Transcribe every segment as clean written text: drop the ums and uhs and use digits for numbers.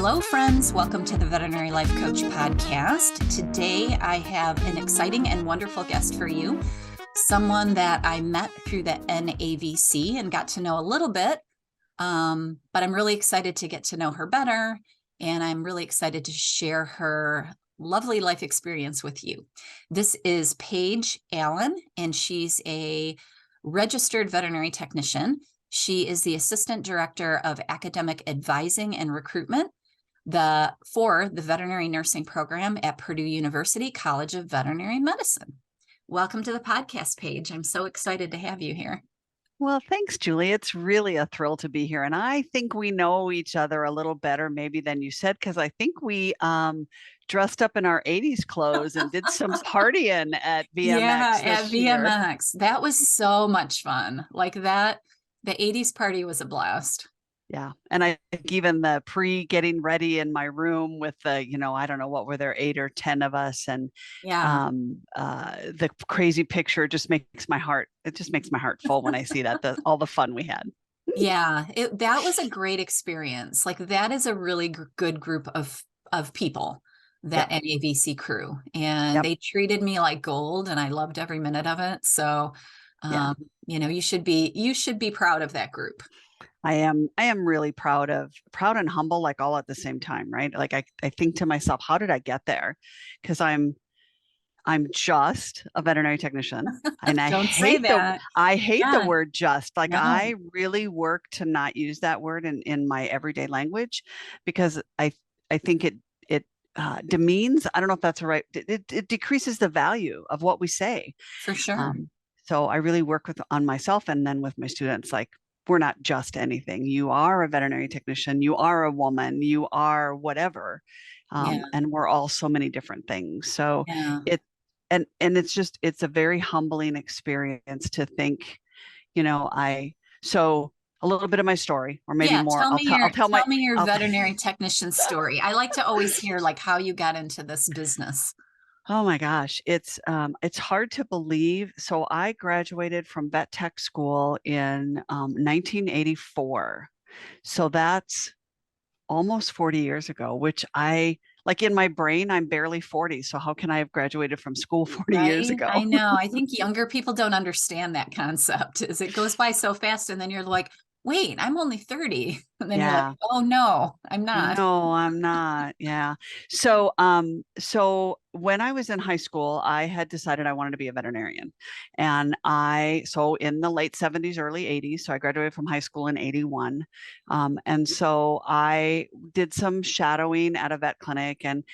Hello, friends. Welcome to the Veterinary Life Coach podcast. Today, I have an exciting and wonderful guest for you, someone that I met through the NAVC and got to know a little bit, but I'm really excited to get to know her better, and I'm really excited to share her lovely life experience with you. This is Paige Allen, and she's a registered veterinary technician. She is the Assistant Director of Academic Advising and Recruitment for the veterinary nursing program at Purdue University College of Veterinary Medicine. Welcome to the podcast, Paige. I'm so excited to have you here. Well, thanks, Julie. It's really a thrill to be here. And I think we know each other a little better maybe than you said, because I think we dressed up in our 80s clothes and did some partying at VMX at year. VMX. That was so much fun. Like that, the 80s party was a blast. Yeah. And I think even the getting ready in my room with the, I don't know, what were there, 8 or 10 of us. And the crazy picture just makes my heart full when I see that, all the fun we had. Yeah, that was a great experience. Like that is a really good group of people, that NAVC crew. And they treated me like gold and I loved every minute of it. So, you should be proud of that group. I am really proud and humble, like all at the same time, right? Like I think to myself, how did I get there? Because I'm just a veterinary technician, and I hate the word just. Like I really work to not use that word in my everyday language, because I think it demeans. I don't know if that's right. It decreases the value of what we say. For sure. So I really work on myself and then with my students, like, we're not just anything. You are a veterinary technician. You are a woman. You are whatever. And we're all so many different things. So it's a very humbling experience to think, so a little bit of my story, or maybe more. Tell me your veterinary technician story. I like to always hear like how you got into this business. Oh my gosh, it's hard to believe. So I graduated from vet tech school in 1984. So that's almost 40 years ago, which like in my brain, I'm barely 40. So how can I have graduated from school 40 years ago? I know. I think younger people don't understand that concept, as it goes by so fast. And then you're like, wait, I'm only 30. And then you're like, oh no, I'm not. No, I'm not. Yeah. So, when I was in high school, I had decided I wanted to be a veterinarian. And so in the late 70s, early 80s, so I graduated from high school in 81. And so I did some shadowing at a vet clinic, and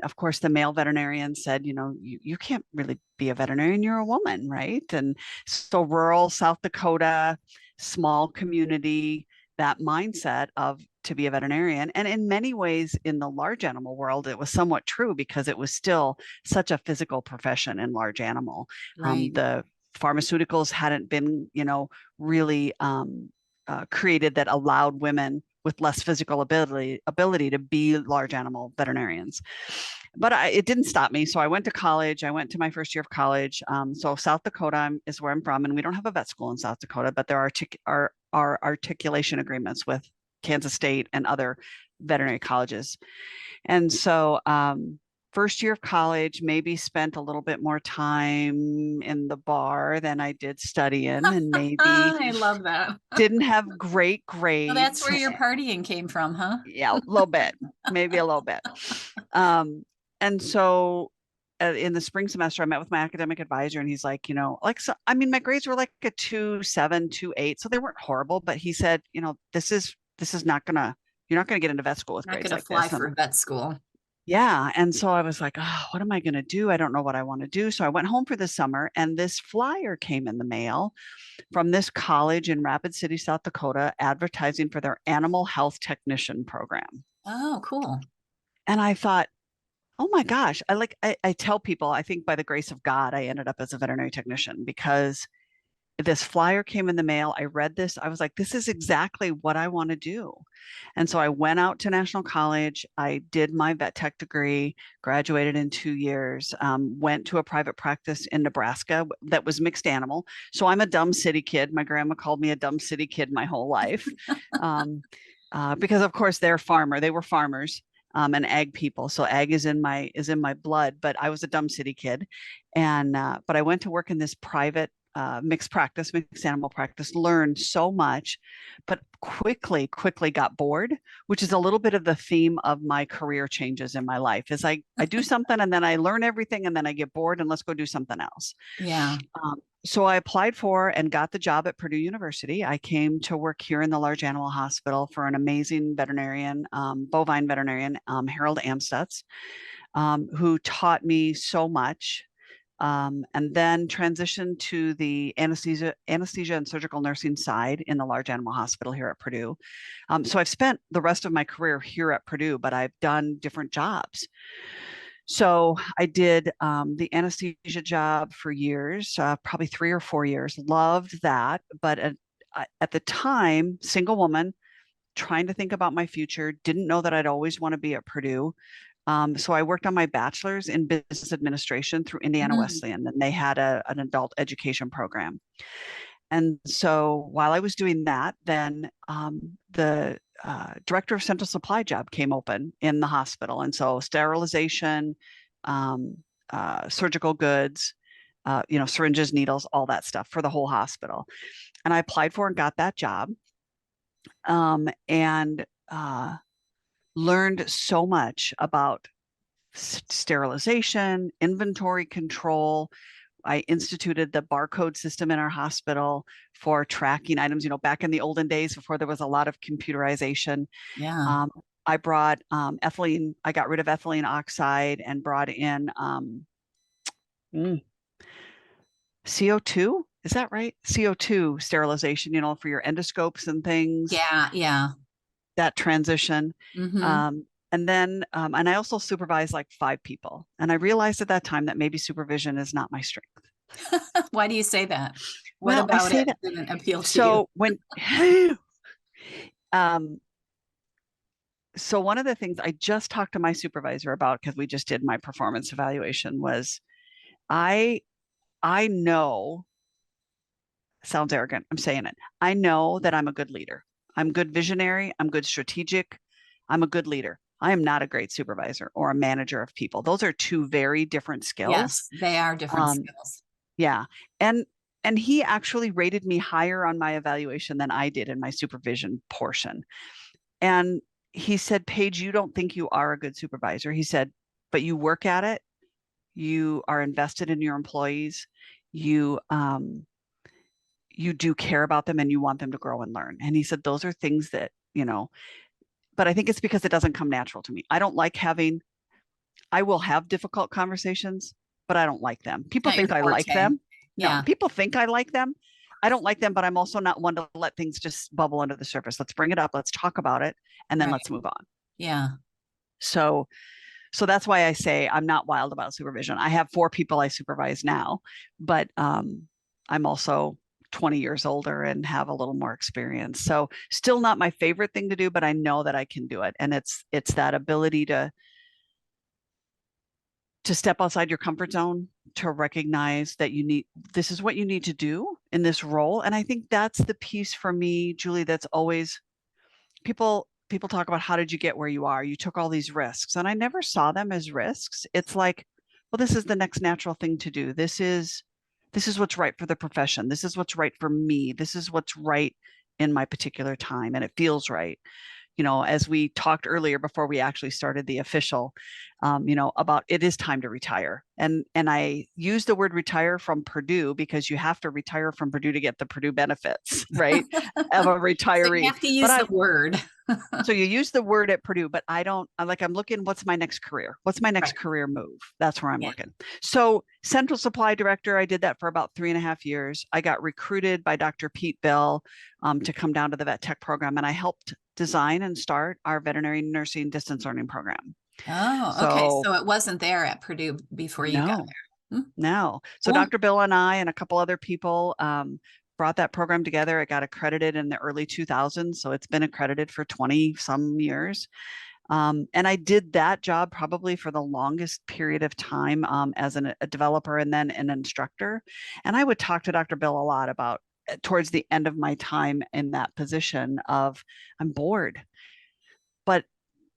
of course the male veterinarian said, you can't really be a veterinarian, you're a woman, right? And so rural South Dakota, small community, that mindset of to be a veterinarian. And in many ways in the large animal world, it was somewhat true, because it was still such a physical profession in large animal. Right. The pharmaceuticals hadn't been, really created that allowed women with less physical ability to be large animal veterinarians. But it didn't stop me. So I went to college. I went to my first year of college. So South Dakota is where I'm from, and we don't have a vet school in South Dakota, but there are articulation agreements with Kansas State and other veterinary colleges. And so first year of college, maybe spent a little bit more time in the bar than I did studying, and maybe I love that. Didn't have great grades. So that's where your partying came from, huh? Yeah, a little bit, maybe a little bit. And so in the spring semester, I met with my academic advisor, and he's like, my grades were like a 2.7, 2.8. So they weren't horrible, but he said, this is not gonna, you're not gonna get into vet school with grades like this. Not gonna fly for vet school. Yeah. And so I was like, what am I going to do? I don't know what I want to do. So I went home for the summer, and this flyer came in the mail from this college in Rapid City, South Dakota, advertising for their animal health technician program. Oh, cool. And I thought, oh my gosh, I tell people, I think by the grace of God, I ended up as a veterinary technician, because this flyer came in the mail. I read this. I was like, this is exactly what I want to do. And so I went out to National College. I did my vet tech degree, graduated in 2 years, went to a private practice in Nebraska that was mixed animal. So I'm a dumb city kid. My grandma called me a dumb city kid my whole life. because of course they were farmers, and ag people. So ag is in my blood, but I was a dumb city kid. And, but I went to work in this private mixed animal practice, learned so much, but quickly got bored, which is a little bit of the theme of my career changes in my life is I do something and then I learn everything and then I get bored and let's go do something else. Yeah. So I applied for and got the job at Purdue University. I came to work here in the large animal hospital for an amazing veterinarian, bovine veterinarian, Harold Amstutz, who taught me so much. And then transitioned to the anesthesia and surgical nursing side in the large animal hospital here at Purdue. So I've spent the rest of my career here at Purdue, but I've done different jobs. So I did the anesthesia job for years, probably 3 or 4 years. Loved that, but at the time, single woman, trying to think about my future, didn't know that I'd always want to be at Purdue. So I worked on my bachelor's in business administration through Indiana Mm. Wesleyan, and they had an adult education program. And so while I was doing that, then the director of central supply job came open in the hospital. And so sterilization, surgical goods, syringes, needles, all that stuff for the whole hospital. And I applied for and got that job, and learned so much about sterilization, inventory control. I instituted the barcode system in our hospital for tracking items, back in the olden days before there was a lot of computerization. Yeah. Um, I brought ethylene, I got rid of ethylene oxide and brought in CO2. Is that right? CO2 sterilization, for your endoscopes and things, Yeah. Yeah. that transition. Hmm. And then, and I also supervised like 5 people. And I realized at that time that maybe supervision is not my strength. Why do you say that? What Well, I about say it that. didn't appeal to you? So when, um, so one of the things I just talked to my supervisor about, because we just did my performance evaluation, was I, I know, sounds arrogant, I'm saying it. I know that I'm a good leader. I'm good visionary. I'm good strategic. I'm a good leader. I am not a great supervisor or a manager of people. Those are 2 very different skills. Yes, they are different Um, skills. yeah. And and he actually rated me higher on my evaluation than I did in my supervision portion. And he said, Paige, you don't think you are a good supervisor. He said, but you work at it. You are invested in your employees. You you do care about them and you want them to grow and learn. And he said, those are things that, but I think it's because it doesn't come natural to me. I will have difficult conversations, but I don't like them. People Not your think I like forte. them. No, Yeah. people think I like them. I don't like them, but I'm also not one to let things just bubble under the surface. Let's bring it up. Let's talk about it. And then Right. let's move on. Yeah. So, so that's why I say I'm not wild about supervision. I have 4 people I supervise now, but I'm also 20 years older and have a little more experience. So still not my favorite thing to do, but I know that I can do it. And it's that ability to step outside your comfort zone, to recognize that this is what you need to do in this role. And I think that's the piece for me, Julie, that's always people talk about, how did you get where you are? You took all these risks, and I never saw them as risks. It's like, well, this is the next natural thing to do. This is what's right for the profession. This is what's right for me. This is what's right in my particular time, and it feels right. As we talked earlier before we actually started the official, about it is time to retire. And I use the word retire from Purdue because you have to retire from Purdue to get the Purdue benefits, right? Of a So you retiree. have to use the word. So you use the word at Purdue, but I'm looking, what's my next career? What's my next Right. career move? That's where I'm Yeah. looking. So central supply director, I did that for about 3.5 years. I got recruited by Dr. Pete Bill to come down to the vet tech program, and I helped design and start our veterinary nursing distance learning program. Oh, okay. So So it wasn't there at Purdue before you got no, there. Hmm. no. So Cool. Dr. Bill and I and a couple other people brought that program together. It got accredited in the early 2000s. So it's been accredited for 20 some years. And I did that job probably for the longest period of time as a developer and then an instructor. And I would talk to Dr. Bill a lot about towards the end of my time in that position of I'm bored. But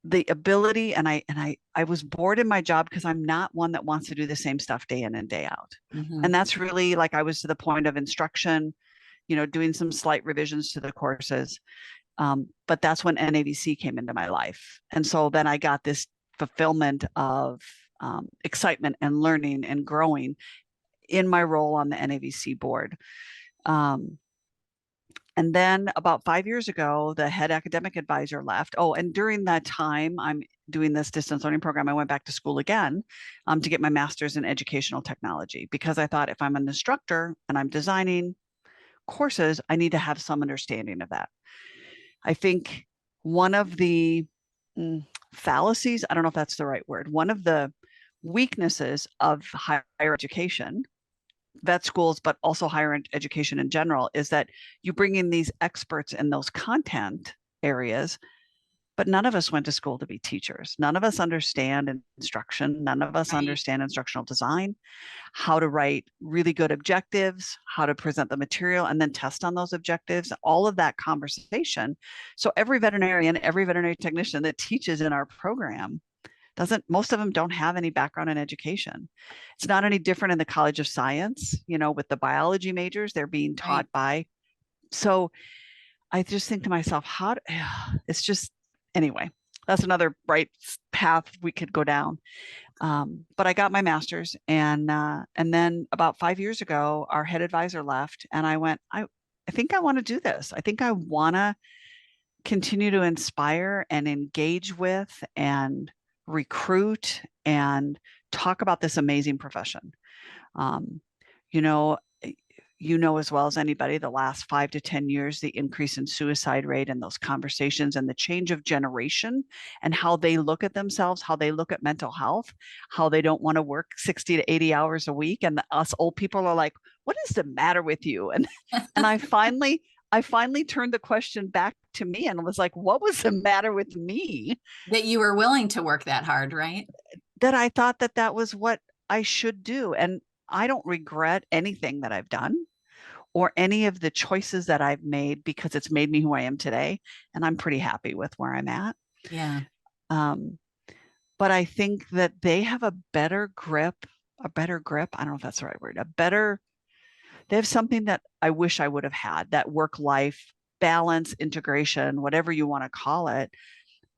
the ability, and I was bored in my job because I'm not one that wants to do the same stuff day in and day out. Mm-hmm. And that's really like I was to the point of instruction, doing some slight revisions to the courses. But that's when NAVC came into my life. And so then I got this fulfillment of excitement and learning and growing in my role on the NAVC board. And then about 5 years ago, the head academic advisor left. Oh, and during that time, I'm doing this distance learning program. I went back to school again to get my master's in educational technology because I thought if I'm an instructor and I'm designing courses, I need to have some understanding of that. I think one of the fallacies, I don't know if that's the right word, one of the weaknesses of higher education, vet schools, but also higher education in general, is that you bring in these experts in those content areas, but none of us went to school to be teachers. None of us understand instruction. None of us understand instructional design, how to write really good objectives, how to present the material, and then test on those objectives, all of that conversation. So every veterinarian, every veterinary technician that teaches in our program most of them don't have any background in education. It's not any different in the College of Science, with the biology majors, they're being taught by. So I just think to myself, it's just, anyway, that's another bright path we could go down. But I got my master's and then about 5 years ago, our head advisor left and I went, I think I want to do this. I think I want to continue to inspire and engage with and recruit and talk about this amazing profession. You know, as well as anybody, the last 5 to 10 years, the increase in suicide rate and those conversations and the change of generation and how they look at themselves, how they look at mental health, how they don't want to work 60 to 80 hours a week. And us old people are like, what is the matter with you? And I finally turned the question back to me and was like, what was the matter with me? That you were willing to work that hard, right? That I thought that was what I should do. And I don't regret anything that I've done or any of the choices that I've made because it's made me who I am today. And I'm pretty happy with where I'm at. Yeah. But I think that they have a better grip. I don't know if that's the right word, they have something that I wish I would have had, that work-life balance, integration, whatever you want to call it,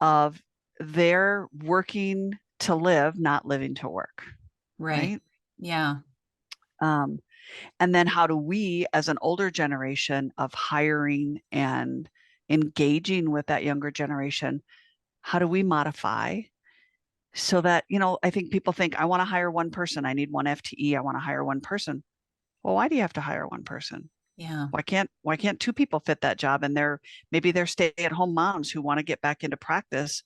of they're working to live, not living to work. Right? Yeah. And then how do we, as an older generation of hiring and engaging with that younger generation, how do we modify so that, I think people think, I want to hire one person. I need one FTE. I want to hire one person. Well, why do you have to hire one person? Yeah. Why can't two people fit that job? And maybe they're stay-at-home moms who want to get back into practice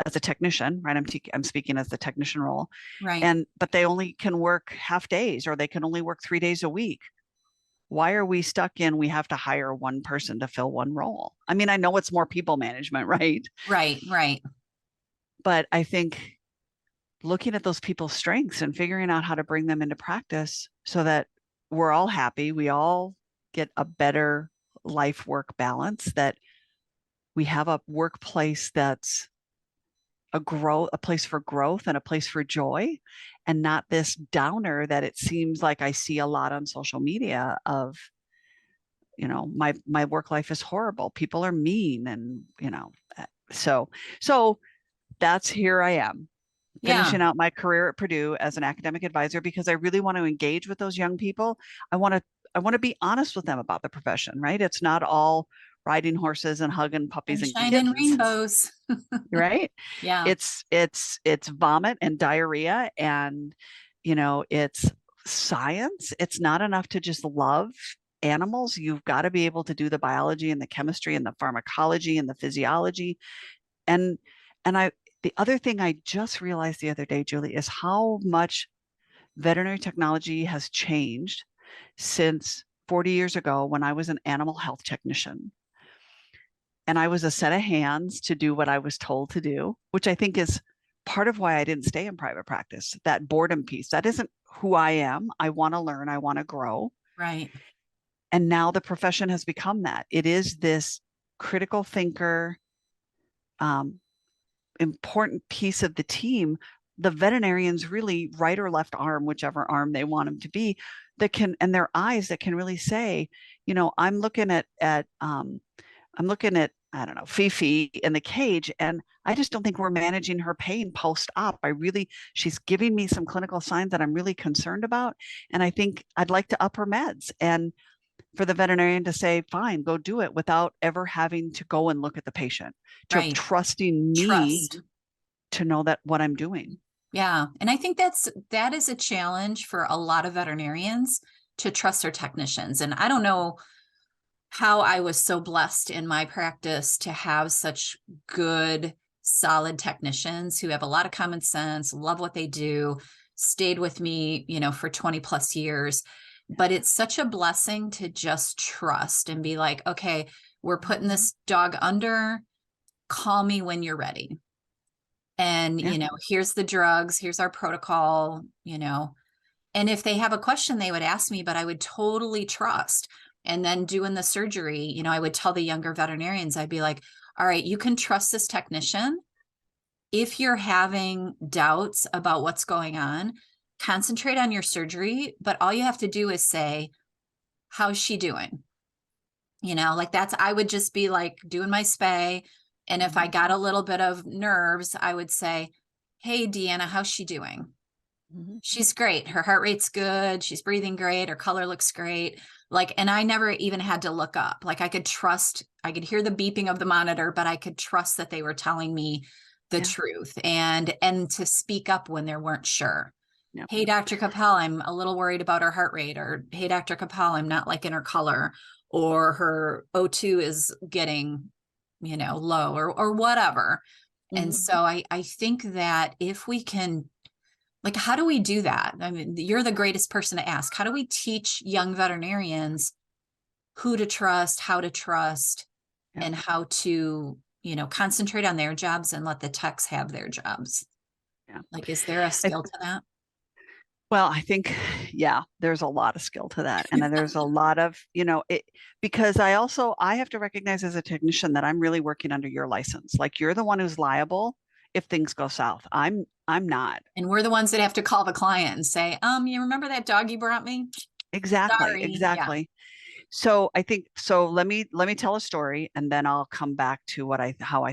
as a technician, right? I'm speaking as the technician role. Right. But they only can work half days or they can only work 3 days a week. Why are we stuck in we have to hire one person to fill one role? I mean, I know it's more people management, right? Right. But I think looking at those people's strengths and figuring out how to bring them into practice so that we're all happy, we all get a better life work balance, that we have a workplace that's a place for growth and a place for joy, and not this downer that it seems like I see a lot on social media of, my work life is horrible. People are mean. And, so that's here I am. Finishing out my career at Purdue as an academic advisor because I really want to engage with those young people. I want to be honest with them about the profession, right? It's not all riding horses and hugging puppies and shining kittens. Rainbows. Right? Yeah. It's vomit and diarrhea and it's science. It's not enough to just love animals. You've got to be able to do the biology and the chemistry and the pharmacology and the physiology. And the other thing I just realized the other day, Julie, is how much veterinary technology has changed since 40 years ago when I was an animal health technician. And I was a set of hands to do what I was told to do, which I think is part of why I didn't stay in private practice. That boredom piece, that isn't who I am. I want to learn, I want to grow. Right. And now the profession has become that. It is this critical thinker, um, important piece of the team. The veterinarians really right or left arm, whichever arm they want them to be, that can, and their eyes that can really say, I'm looking at I don't know, Fifi in the cage, and I just don't think we're managing her pain post-op. She's giving me some clinical signs that I'm really concerned about, and I think I'd like to up her meds. And for the veterinarian to say, fine, go do it without ever having to go and look at the patient, to Right. trusting me Trust. to know that what I'm doing. Yeah. And I think that is a challenge for a lot of veterinarians, to trust their technicians. And I don't know how I was so blessed in my practice to have such good, solid technicians who have a lot of common sense, love what they do, stayed with me, for 20 plus years. But it's such a blessing to just trust and be like, okay, we're putting this dog under, call me when you're ready. And, Yeah. Here's the drugs, here's our protocol, and if they have a question, they would ask me, but I would totally trust. And then doing the surgery, I would tell the younger veterinarians, I'd be like, all right, you can trust this technician. If you're having doubts about what's going on, concentrate on your surgery. But all you have to do is say, how's she doing? I would just be like doing my spay. And if I got a little bit of nerves, I would say, hey, Deanna, how's she doing? She's great. Her heart rate's good. She's breathing great. Her color looks great. And I never even had to look up. I could hear the beeping of the monitor, but I could trust that they were telling me the truth, and to speak up when they weren't sure. Yeah. Hey, Dr. Capel, I'm a little worried about her heart rate, or hey, Dr. Capel, I'm not liking her color, or her O2 is getting, low, or whatever. And so I think that if we can, how do we do that? I mean, you're the greatest person to ask. How do we teach young veterinarians who to trust, how to trust, and how to, concentrate on their jobs and let the techs have their jobs? Yeah. Is there a skill to that? Well, I think, there's a lot of skill to that. And then there's a lot of, because I have to recognize as a technician that I'm really working under your license. You're the one who's liable if things go south. I'm not. And we're the ones that have to call the client and say, you remember that dog you brought me? Exactly. Sorry. Exactly. Yeah. So I think, let me tell a story, and then I'll come back to how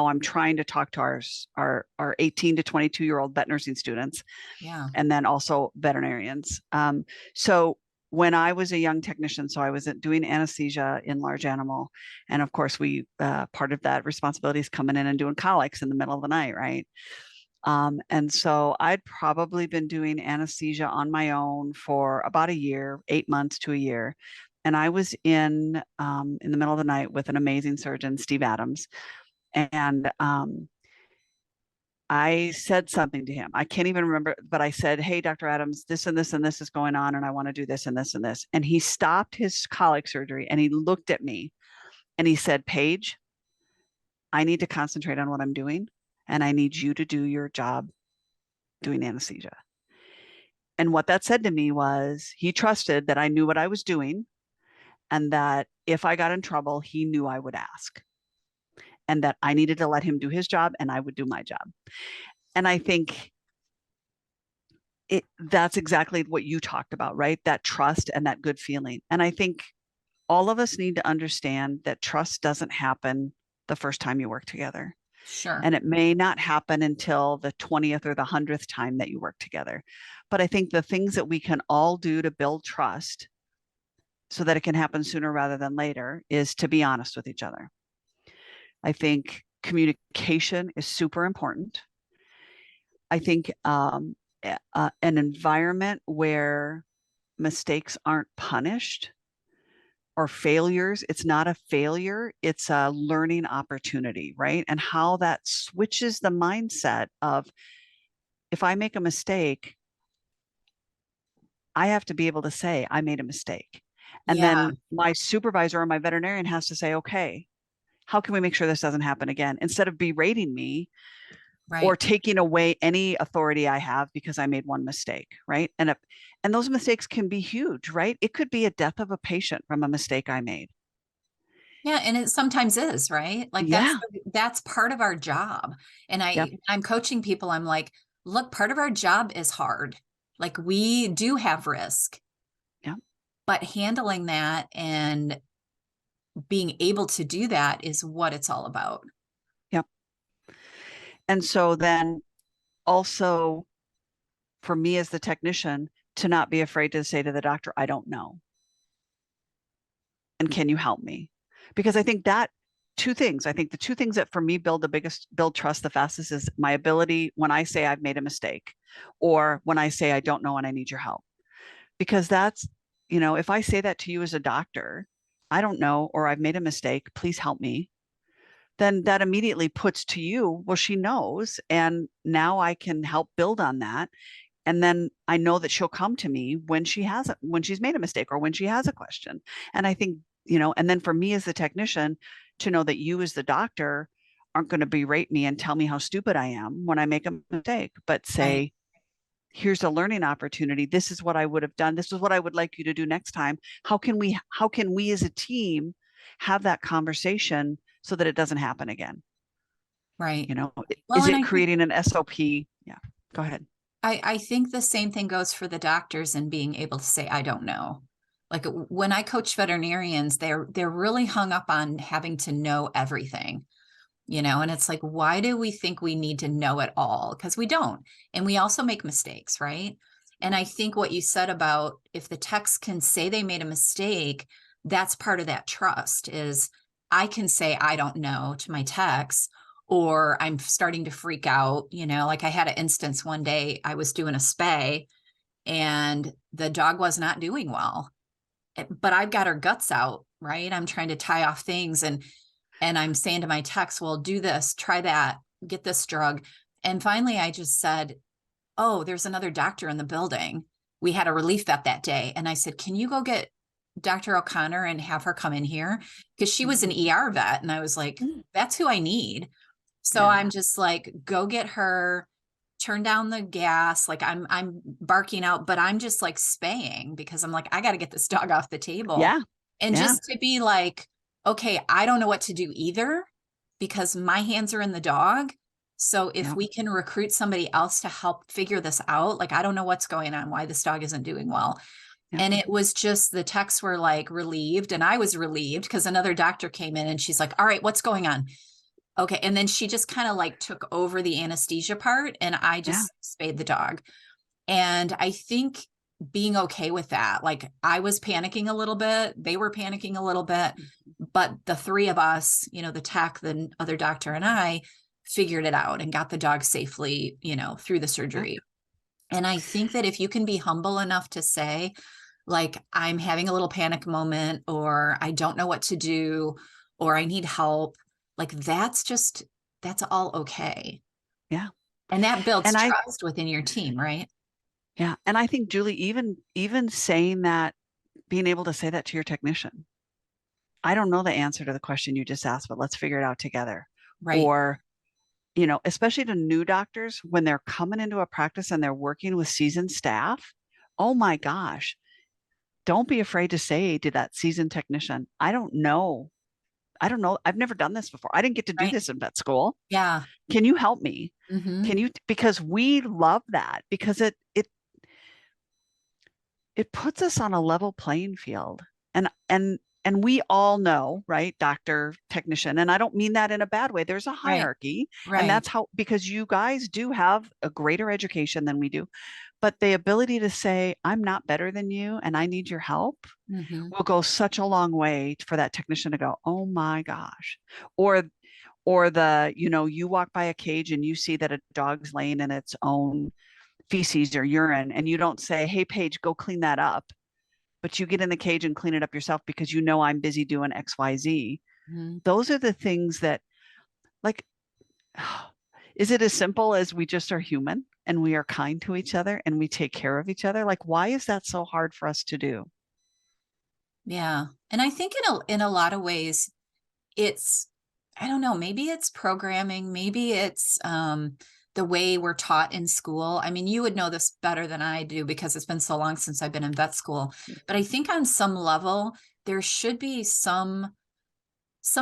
I'm trying to talk to our 18 to 22-year-old vet nursing students. Yeah. And then also veterinarians. So when I was a young technician, so I was doing anesthesia in large animal. And of course part of that responsibility is coming in and doing colics in the middle of the night. Right. And so I'd probably been doing anesthesia on my own for about a year, 8 months to a year. And I was in the middle of the night with an amazing surgeon, Steve Adams. And I said something to him. I can't even remember, but I said, hey, Dr. Adams, this and this and this is going on, and I want to do this and this and this. And he stopped his colic surgery and he looked at me and he said, Paige, I need to concentrate on what I'm doing, and I need you to do your job doing anesthesia. And what that said to me was he trusted that I knew what I was doing, and that if I got in trouble, he knew I would ask, and that I needed to let him do his job and I would do my job. And I think that's exactly what you talked about, right? That trust and that good feeling. And I think all of us need to understand that trust doesn't happen the first time you work together. Sure. And it may not happen until the 20th or the 100th time that you work together. But I think the things that we can all do to build trust so that it can happen sooner rather than later is to be honest with each other. I think communication is super important. I think an environment where mistakes aren't punished or failures, it's not a failure, it's a learning opportunity, right? And how that switches the mindset of, if I make a mistake, I have to be able to say I made a mistake. And then my supervisor or my veterinarian has to say, okay, how can we make sure this doesn't happen again? Instead of berating me, right, or taking away any authority I have because I made one mistake, right? And And those mistakes can be huge, right? It could be a death of a patient from a mistake I made. Yeah, and it sometimes is, right? Like Yeah. that's part of our job. And Yep. I'm coaching people. I'm like, look, part of our job is hard. Like we do have risk, Yep. but handling that and being able to do that is what it's all about. Yep. And so then also for me as the technician to not be afraid to say to the doctor, I don't know. And can you help me? Because I think that two things, I think the two things that for me build trust the fastest is my ability when I say I've made a mistake or when I say I don't know and I need your help. Because that's, if I say that to you as a doctor, I don't know, or I've made a mistake, please help me, then that immediately puts to you, well, she knows. And now I can help build on that. And then I know that she'll come to me when when she's made a mistake or when she has a question. And I think, and then for me as the technician to know that you as the doctor aren't going to berate me and tell me how stupid I am when I make a mistake, but Right. say, here's a learning opportunity. This is what I would have done. This is what I would like you to do next time. How can we as a team have that conversation so that it doesn't happen again? Right. You know, Well, is and it creating an SOP? Yeah, go ahead. I think the same thing goes for the doctors and being able to say, I don't know. Like when I coach veterinarians, they're really hung up on having to know everything, and it's like, why do we think we need to know it all? Because we don't. And we also make mistakes, right? And I think what you said about if the techs can say they made a mistake, that's part of that trust is I can say I don't know to my techs, or I'm starting to freak out. Like I had an instance one day, I was doing a spay and the dog was not doing well, but I've got her guts out, right? I'm trying to tie off things and I'm saying to my techs, well, do this, try that, get this drug. And finally I just said, oh, there's another doctor in the building. We had a relief vet that day. And I said, can you go get Dr. O'Connor and have her come in here? Because she was an ER vet. And I was like, Mm. that's who I need. So Yeah. I'm just like, go get her, turn down the gas. Like I'm barking out, but I'm just like spaying because I'm like, I got to get this dog off the table. Yeah. And Yeah. just to be like, okay, I don't know what to do either because my hands are in the dog. So if Yeah. we can recruit somebody else to help figure this out, like I don't know what's going on, why this dog isn't doing well. Yeah. And it was just the techs were like relieved and I was relieved because another doctor came in and she's like, all right, what's going on? Okay. And then she just kind of like took over the anesthesia part and I Yeah. just spayed the dog. And I think being okay with that, like I was panicking a little bit, they were panicking a little bit, but the three of us, the tech, the other doctor, and I figured it out and got the dog safely, through the Yeah. surgery. And I think that if you can be humble enough to say, like, I'm having a little panic moment, or I don't know what to do, or I need help, like that's all okay. Yeah. And that builds And I, trust within your team, right? yeah. And I think, Julie, even saying that, being able to say that to your technician, I don't know the answer to the question you just asked, but let's figure it out together. Right. Or, especially to new doctors when they're coming into a practice and they're working with seasoned staff. Oh my gosh. Don't be afraid to say to that seasoned technician, I don't know. I don't know. I've never done this before. I didn't get to do Right. this in vet school. Yeah. Can you help me? Mm-hmm. Can you, because we love that because it puts us on a level playing field. And we all know, right, doctor, technician, and I don't mean that in a bad way. There's a Right. hierarchy, and Right. that's how, because you guys do have a greater education than we do, but the ability to say, I'm not better than you and I need your help Mm-hmm. will go such a long way for that technician to go, oh my gosh. Or you walk by a cage and you see that a dog's laying in its own feces or urine, and you don't say, hey, Paige, go clean that up. But you get in the cage and clean it up yourself because I'm busy doing XYZ. Mm-hmm. Those are the things that, like, is it as simple as we just are human and we are kind to each other and we take care of each other? Like, why is that so hard for us to do? Yeah. And I think in a lot of ways, it's, I don't know, maybe it's programming, maybe it's the the way we're taught in school. I mean, you would know this better than I do because it's been so long since I've been in vet school. But I think on some level, there should be some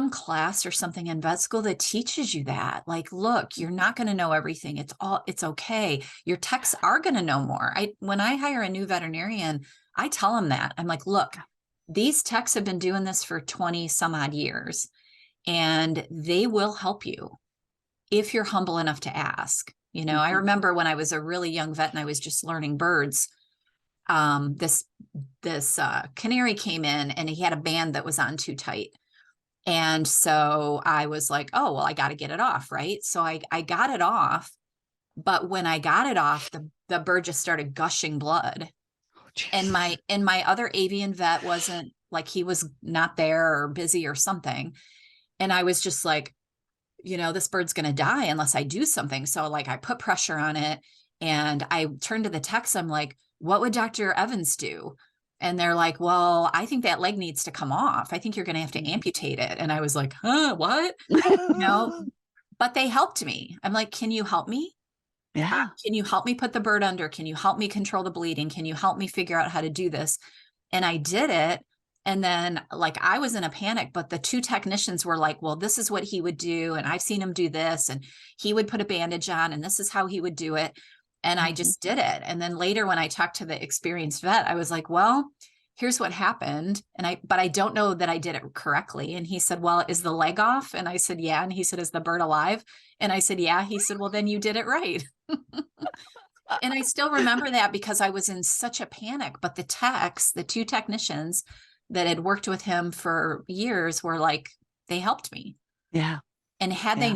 class or something in vet school that teaches you that. Like, look, you're not going to know everything. It's okay. Your techs are going to know more. When I hire a new veterinarian, I tell them that. I'm like, look, these techs have been doing this for 20 some odd years, and they will help you if you're humble enough to ask. You know, I remember when I was a really young vet and I was just learning birds, this canary came in and he had a band that was on too tight. And so I was like, oh, well, I got to get it off, right? So I got it off. But when I got it off, the bird just started gushing blood. And my other avian vet wasn't, like, he was not there or busy or something. And I was just like, you know, this bird's going to die unless I do something. So like I put pressure on it and I turned to the techs. I'm like, what would Dr. Evans do? And they're like, well, I think that leg needs to come off. I think you're going to have to amputate it. And I was like, huh, what? You know, but they helped me. I'm like, can you help me? Yeah. Can you help me put the bird under? Can you help me control the bleeding? Can you help me figure out how to do this? And I did it. And then, like, I was in a panic, but the two technicians were like, well, this is what he would do. And I've seen him do this. And he would put a bandage on, and this is how he would do it. And I just did it. And then later, when I talked to the experienced vet, I was like, well, here's what happened. But I don't know that I did it correctly. And he said, well, is the leg off? And I said, yeah. And he said, is the bird alive? And I said, yeah. He said, well, then you did it right. And I still remember that because I was in such a panic. But the two technicians that had worked with him for years were like, they helped me. Yeah. And had they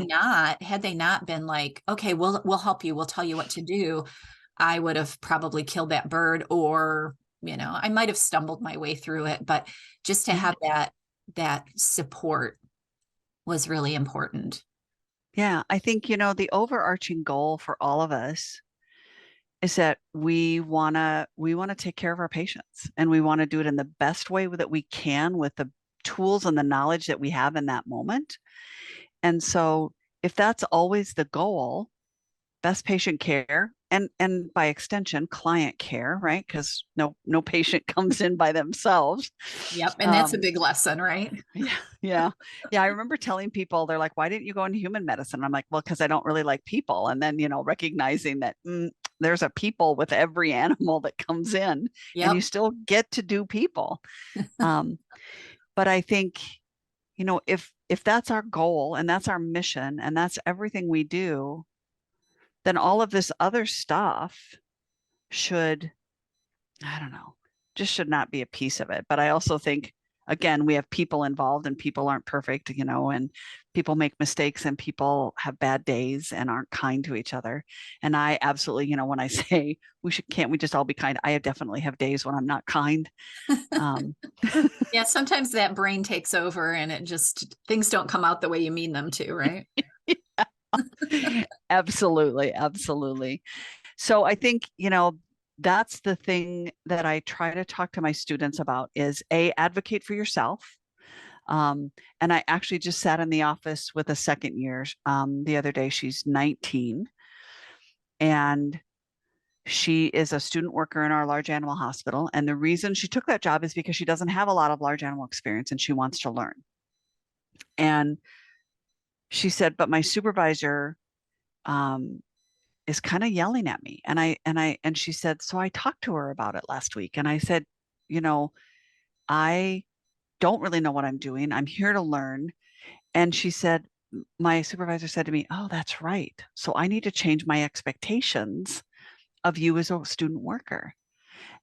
not been like, okay, we'll help you, we'll tell you what to do, I would have probably killed that bird, or, you know, I might have stumbled my way through it. But just to have that support was really important. Yeah. I think, you know, the overarching goal for all of us is that we want to take care of our patients, and we want to do it in the best way that we can with the tools and the knowledge that we have in that moment. And so if that's always the goal, best patient care, and by extension, client care, right? Because no patient comes in by themselves. Yep. And that's a big lesson, right? Yeah. I remember telling people, they're like, why didn't you go into human medicine? I'm like, well, because I don't really like people. And then, you know, recognizing that there's a people with every animal that comes in, and you still get to do people. But I think, you know, if that's our goal and that's our mission and that's everything we do, then all of this other stuff should, I don't know, just should not be a piece of it. But I also think, again, we have people involved, and people aren't perfect, you know, and people make mistakes, and people have bad days and aren't kind to each other. And I absolutely, you know, when I say can't we just all be kind? I definitely have days when I'm not kind. Yeah, sometimes that brain takes over and things don't come out the way you mean them to, right? Absolutely. So I think, you know, that's the thing that I try to talk to my students about is advocate for yourself. And I actually just sat in the office with a second year the other day. She's 19, and she is a student worker in our large animal hospital. And the reason she took that job is because she doesn't have a lot of large animal experience, and she wants to learn. And she said, but my supervisor is kind of yelling at me. And she said, so I talked to her about it last week. And I said, you know, I don't really know what I'm doing. I'm here to learn. And she said, my supervisor said to me, oh, that's right. So I need to change my expectations of you as a student worker.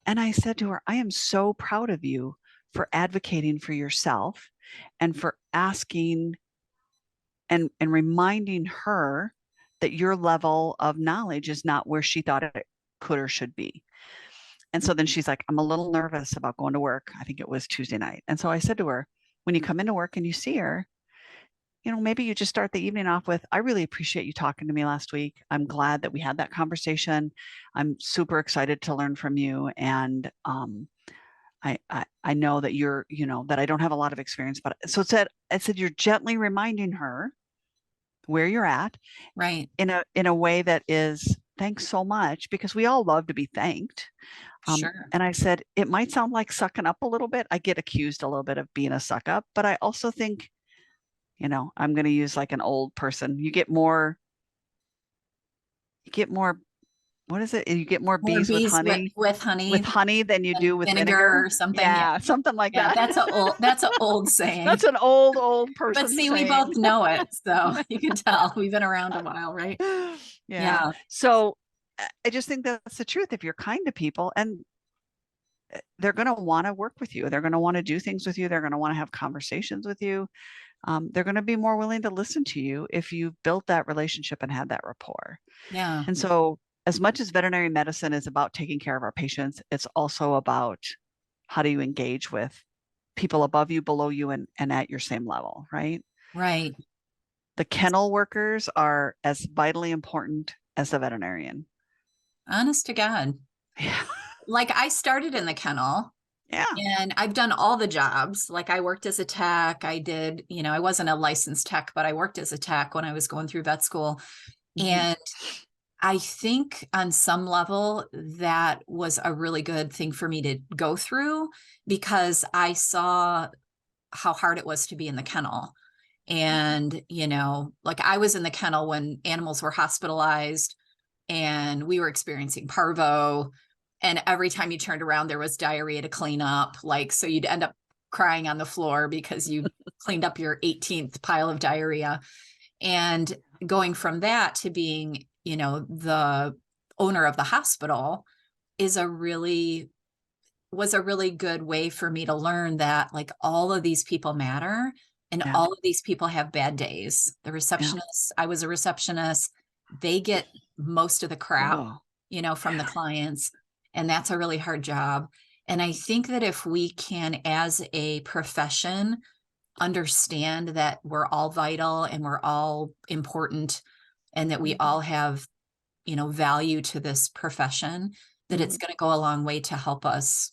And I said to her, I am so proud of you for advocating for yourself and for asking and reminding her that your level of knowledge is not where she thought it could or should be. And so then she's like, I'm a little nervous about going to work. I think it was Tuesday night. And so I said to her, when you come into work and you see her, you know, maybe you just start the evening off with, I really appreciate you talking to me last week. I'm glad that we had that conversation. I'm super excited to learn from you. And I know that you're, you know, that I don't have a lot of experience, but so I said, you're gently reminding her where you're at Right. in a way that is thanks so much, because we all love to be thanked. Sure. And I said, it might sound like sucking up a little bit. I get accused a little bit of being a suck up, but I also think, I'm going to use like an old person. You get more, what is it? You get more More bees bees with with honey honey than you do and with vinegar vinegar. or something. Yeah. Yeah, something like Yeah. that. That's a old saying. That's an old But person see, we saying. both know it, so you can tell we've been around a while, right? Yeah. Yeah. So I just think that's the truth. If you're kind to people, and they're going to want to work with you, they're going to want to do things with you, they're going to want to have conversations with you. They're going to be more willing to listen to you if you've built that relationship and had that rapport. Yeah. And so, as much as veterinary medicine is about taking care of our patients, it's also about how do you engage with people above you, below you, and at your same level, right? Right. The kennel workers are as vitally important as the veterinarian. Honest to God. Yeah. Like I started in the kennel Yeah. and I've done all the jobs. Like I worked as a tech. I did, I wasn't a licensed tech, but I worked as a tech when I was going through vet school. Mhm. And I think on some level that was a really good thing for me to go through because I saw how hard it was to be in the kennel. And, like I was in the kennel when animals were hospitalized and we were experiencing parvo. And every time you turned around, there was diarrhea to clean up. Like, so you'd end up crying on the floor because you cleaned up your 18th pile of diarrhea. And going from that to being, the owner of the hospital is was a really good way for me to learn that like all of these people matter and Yeah. all of these people have bad days. The Yeah. receptionists, I was a receptionist, they get most of the crap, Oh, from the yeah. clients. And that's a really hard job. And I think that if we can, as a profession, understand that we're all vital and we're all important and that we all have, value to this profession, that it's Mhm. going to go a long way to help us,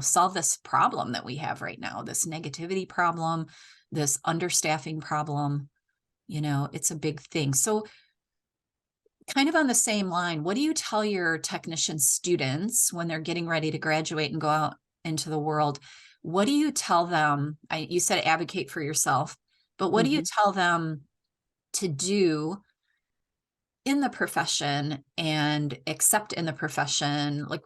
solve this problem that we have right now, this negativity problem, this understaffing problem. It's a big thing. So kind of on the same line, what do you tell your technician students when they're getting ready to graduate and go out into the world? What do you tell them? You said advocate for yourself, but what do you Mhm. tell them to do in the profession and accept in the profession? Like,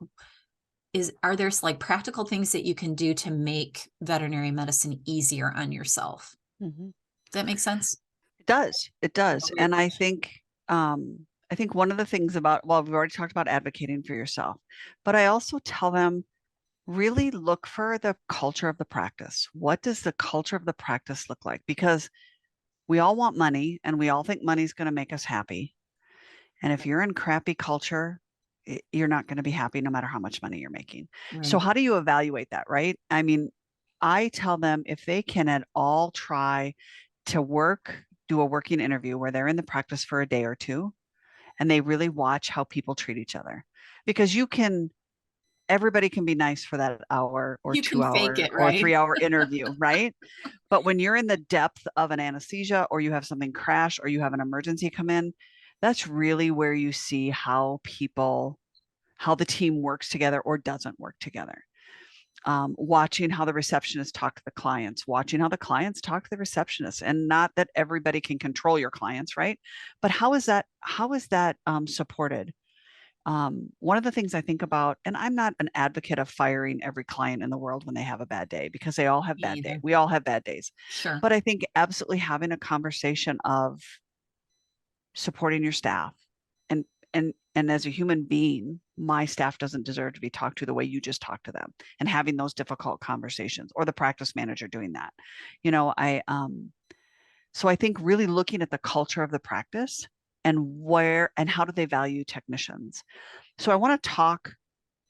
are there like practical things that you can do to make veterinary medicine easier on yourself? Mhm. Does that make sense? It does. It does. Okay. And I think one of the things about, well, we've already talked about advocating for yourself, but I also tell them really look for the culture of the practice. What does the culture of the practice look like? Because we all want money and we all think money's going to make us happy. And if you're in crappy culture, you're not going to be happy no matter how much money you're making. So Right. how do you evaluate that, right? I mean, I tell them if they can at all try to do a working interview where they're in the practice for a day or two and they really watch how people treat each other. Because everybody can be nice for that hour or You can two fake hour it, or right? 3 hour interview, right? But when you're in the depth of an anesthesia or you have something crash or you have an emergency come in, that's really where you see how the team works together or doesn't work together. Watching how the receptionists talk to the clients, watching how the clients talk to the receptionists, and not that everybody can control your clients, right? But how is that supported? One of the things I think about, and I'm not an advocate of firing every client in the world when they have a bad day because they all have Me bad days. either. We all have bad days. Sure. But I think absolutely having a conversation of supporting your staff and and as a human being, my staff doesn't deserve to be talked to the way you just talked to them, and having those difficult conversations, or the practice manager doing that. So I think really looking at the culture of the practice and how do they value technicians. So I want to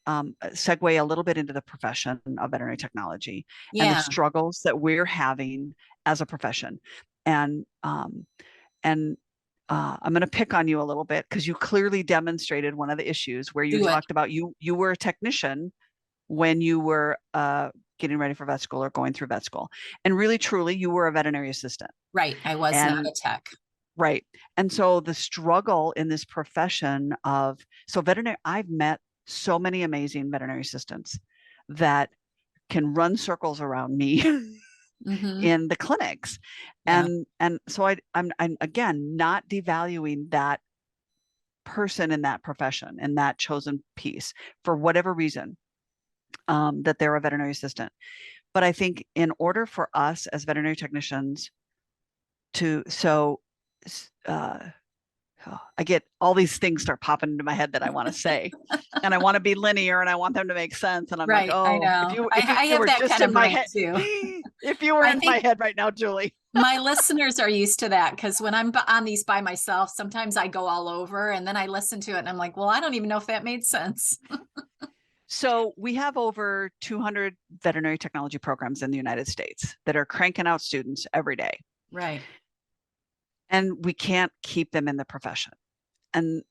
segue a little bit into the profession of veterinary technology and the Yeah. struggles that we're having as a profession. And and I'm going to pick on you a little bit because you clearly demonstrated one of the issues where you Do it. talked about you were a technician when you were getting ready for vet school or going through vet school, and really truly you were a veterinary assistant. Right. I was not And a tech. Right. And so the struggle in this profession of, so veterinary, I've met so many amazing veterinary assistants that can run circles around me Mm-hmm. in the clinics. Yeah. And so I'm again not devaluing that person in that profession and that chosen piece for whatever reason, that they're a veterinary assistant. But I think in order for us as veterinary technicians to, uh, oh, I get all these things start popping into my head that I want to say, and I want to be linear and I want them to make sense. And I'm like, Right. I oh, know. if I you have were that just kind in of my brain head, too. if you were I in my think head right now, Julie. my listeners are used to that because when I'm on these by myself, sometimes I go all over and then I listen to it and I'm like, well, I don't even know if that made sense. So we have over 200 veterinary technology programs in the United States that are cranking out students every day. Right. And we can't keep them in the profession. And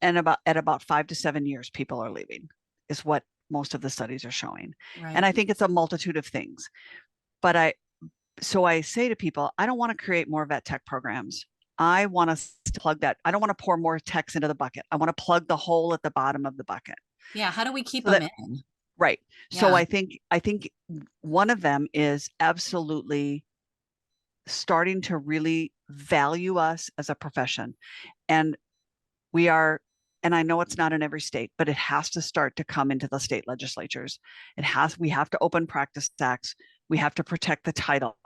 about 5 to 7 years, people are leaving, is what most of the studies are showing. And Right. I think it's a multitude of things. But I say to people, I don't want to create more vet tech programs. I want us to plug that. I don't want to pour more techs into the bucket. I want to plug the hole at the bottom of the bucket. Yeah. How do we keep So them that, in? right. So Yeah. I think one of them is absolutely starting to really value us as a profession. And we are, and I know it's not in every state, but it has to start to come into the state legislatures. We have to open practice acts. We have to protect the title,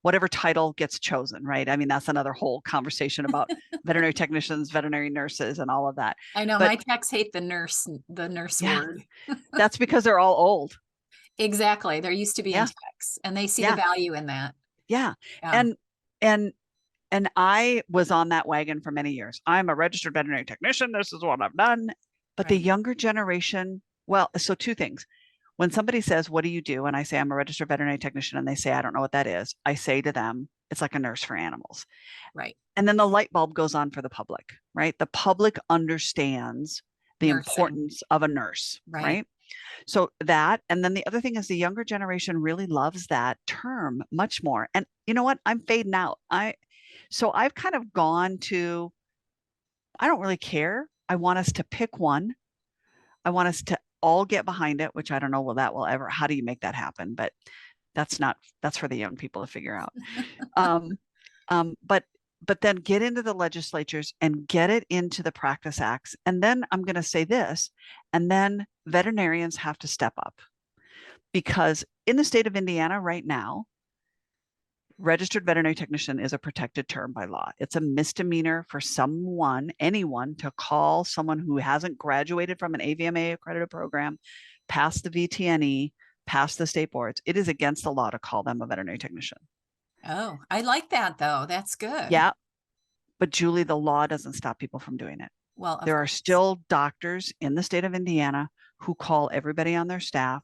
whatever title gets chosen, right? I mean, that's another whole conversation about veterinary technicians, veterinary nurses, and all of that. I know But my techs hate the nurse yeah, word. that's because they're all old. Exactly. They're used to being Yeah, techs and they see the yeah, value in that. yeah. Yeah. And and and I was on that wagon for many years. I'm a registered veterinary technician. This is what I've done. But the Right. younger generation, well, so two things. When somebody says, what do you do? And I say, I'm a registered veterinary technician, and they say, I don't know what that is. I say to them, it's like a nurse for animals. Right. And then the light bulb goes on for the public, right? The public understands the Nursing. importance of a nurse, Right. right? So that, and then the other thing is the younger generation really loves that term much more. And you know what? I'm fading out. So I've kind of gone to, I don't really care. I want us to pick one. I want us to all get behind it, which I don't know, how do you make that happen? But that's for the young people to figure out. Um, but then get into the legislatures and get it into the practice acts. And then I'm going to say this, and then veterinarians have to step up, because in the state of Indiana right now, registered veterinary technician is a protected term by law. It's a misdemeanor for anyone to call someone who hasn't graduated from an AVMA accredited program, passed the VTNE, passed the state boards. It is against the law to call them a veterinary technician. Oh, I like that though. That's good. Yeah, but Julie, the law doesn't stop people from doing it. Well, of There are course. still doctors in the state of Indiana who call everybody on their staff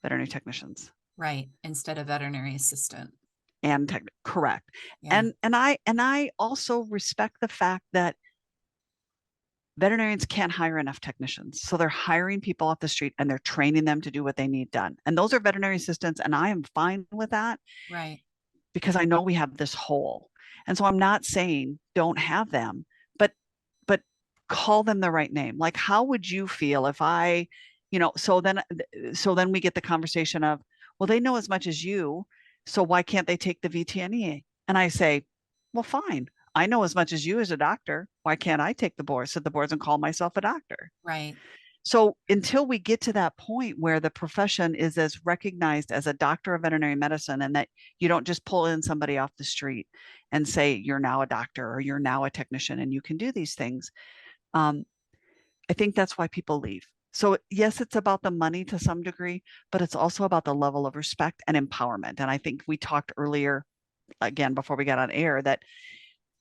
veterinary technicians. Right. Instead of veterinary assistant. And correct. Yeah. And I also respect the fact that veterinarians can't hire enough technicians. So they're hiring people off the street and they're training them to do what they need done. And those are veterinary assistants. And I am fine with that Right. because I know we have this hole. And so I'm not saying don't have them, but call them the right name. Like, how would you feel if so then we get the conversation of, well, they know as much as you, so why can't they take the VTNE? And I say, well, fine. I know as much as you as a doctor. Why can't I take the boards, sit the boards, and call myself a doctor? Right. So until we get to that point where the profession is as recognized as a doctor of veterinary medicine, and that you don't just pull in somebody off the street and say, you're now a doctor or you're now a technician and you can do these things. I think that's why people leave. So yes, it's about the money to some degree, but it's also about the level of respect and empowerment. And I think we talked earlier, again, before we got on air, that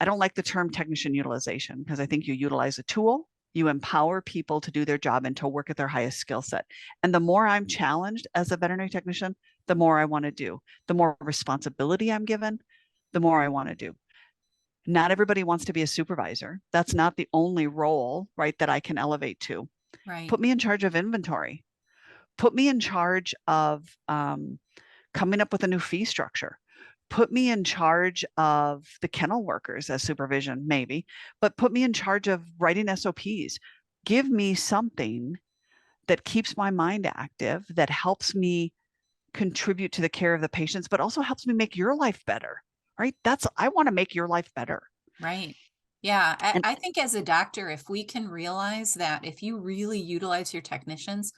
I don't like the term technician utilization, because I think you utilize a tool, you empower people to do their job and to work at their highest skill set. And the more I'm challenged as a veterinary technician, the more I want to do. The more responsibility I'm given, the more I want to do. Not everybody wants to be a supervisor. That's not the only role, right, that I can elevate to. Right. Put me in charge of inventory. Put me in charge of coming up with a new fee structure. put me in charge of the kennel workers as supervision, maybe, but put me in charge of writing SOPs. Give me something that keeps my mind active, that helps me contribute to the care of the patients, but also helps me make your life better, right? I want to make your life better. Right. Yeah. And I think as a doctor, if we can realize that if you really utilize your technicians,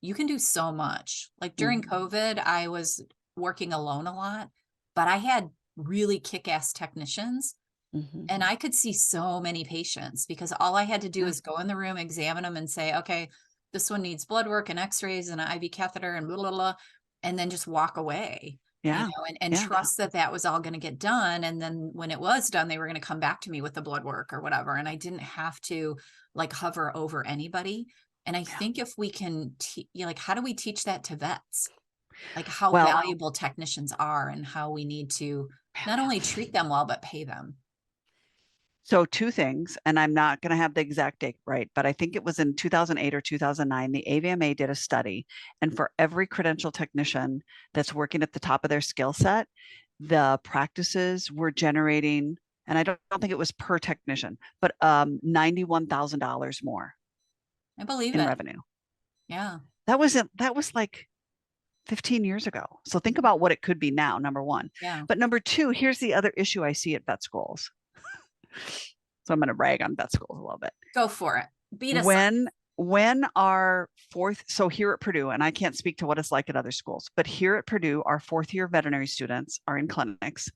you can do so much. Like during COVID, I was working alone a lot, but I had really kick-ass technicians Mhm. and I could see so many patients because all I had to do Yeah. is go in the room, examine them and say, okay, this one needs blood work and x-rays and an IV catheter and blah, blah, blah, and then just walk away, you Yeah. know, and Yeah. trust that that was all going to get done. And then when it was done, they were going to come back to me with the blood work or whatever. And I didn't have to like hover over anybody. And I Yeah. think if we can, like, how do we teach that to vets? Like how Well, valuable technicians are and how we need to not only treat them well, but pay them. so two things, and I'm not going to have the exact date right, but I think it was in 2008 or 2009, the AVMA did a study, and for every credential technician that's working at the top of their skill set, the practices were generating, and I don't think it was per technician, but $91,000 more I believe in it. revenue. Yeah. That was like 15 years ago. So think about what it could be now, number one. Yeah. But number two, here's the other issue I see at vet schools. So I'm going to brag on vet schools a little bit. Go for it. Beat us up. When our fourth, so here at Purdue, and I can't speak to what it's like at other schools, but here at Purdue, our fourth year veterinary students are in clinics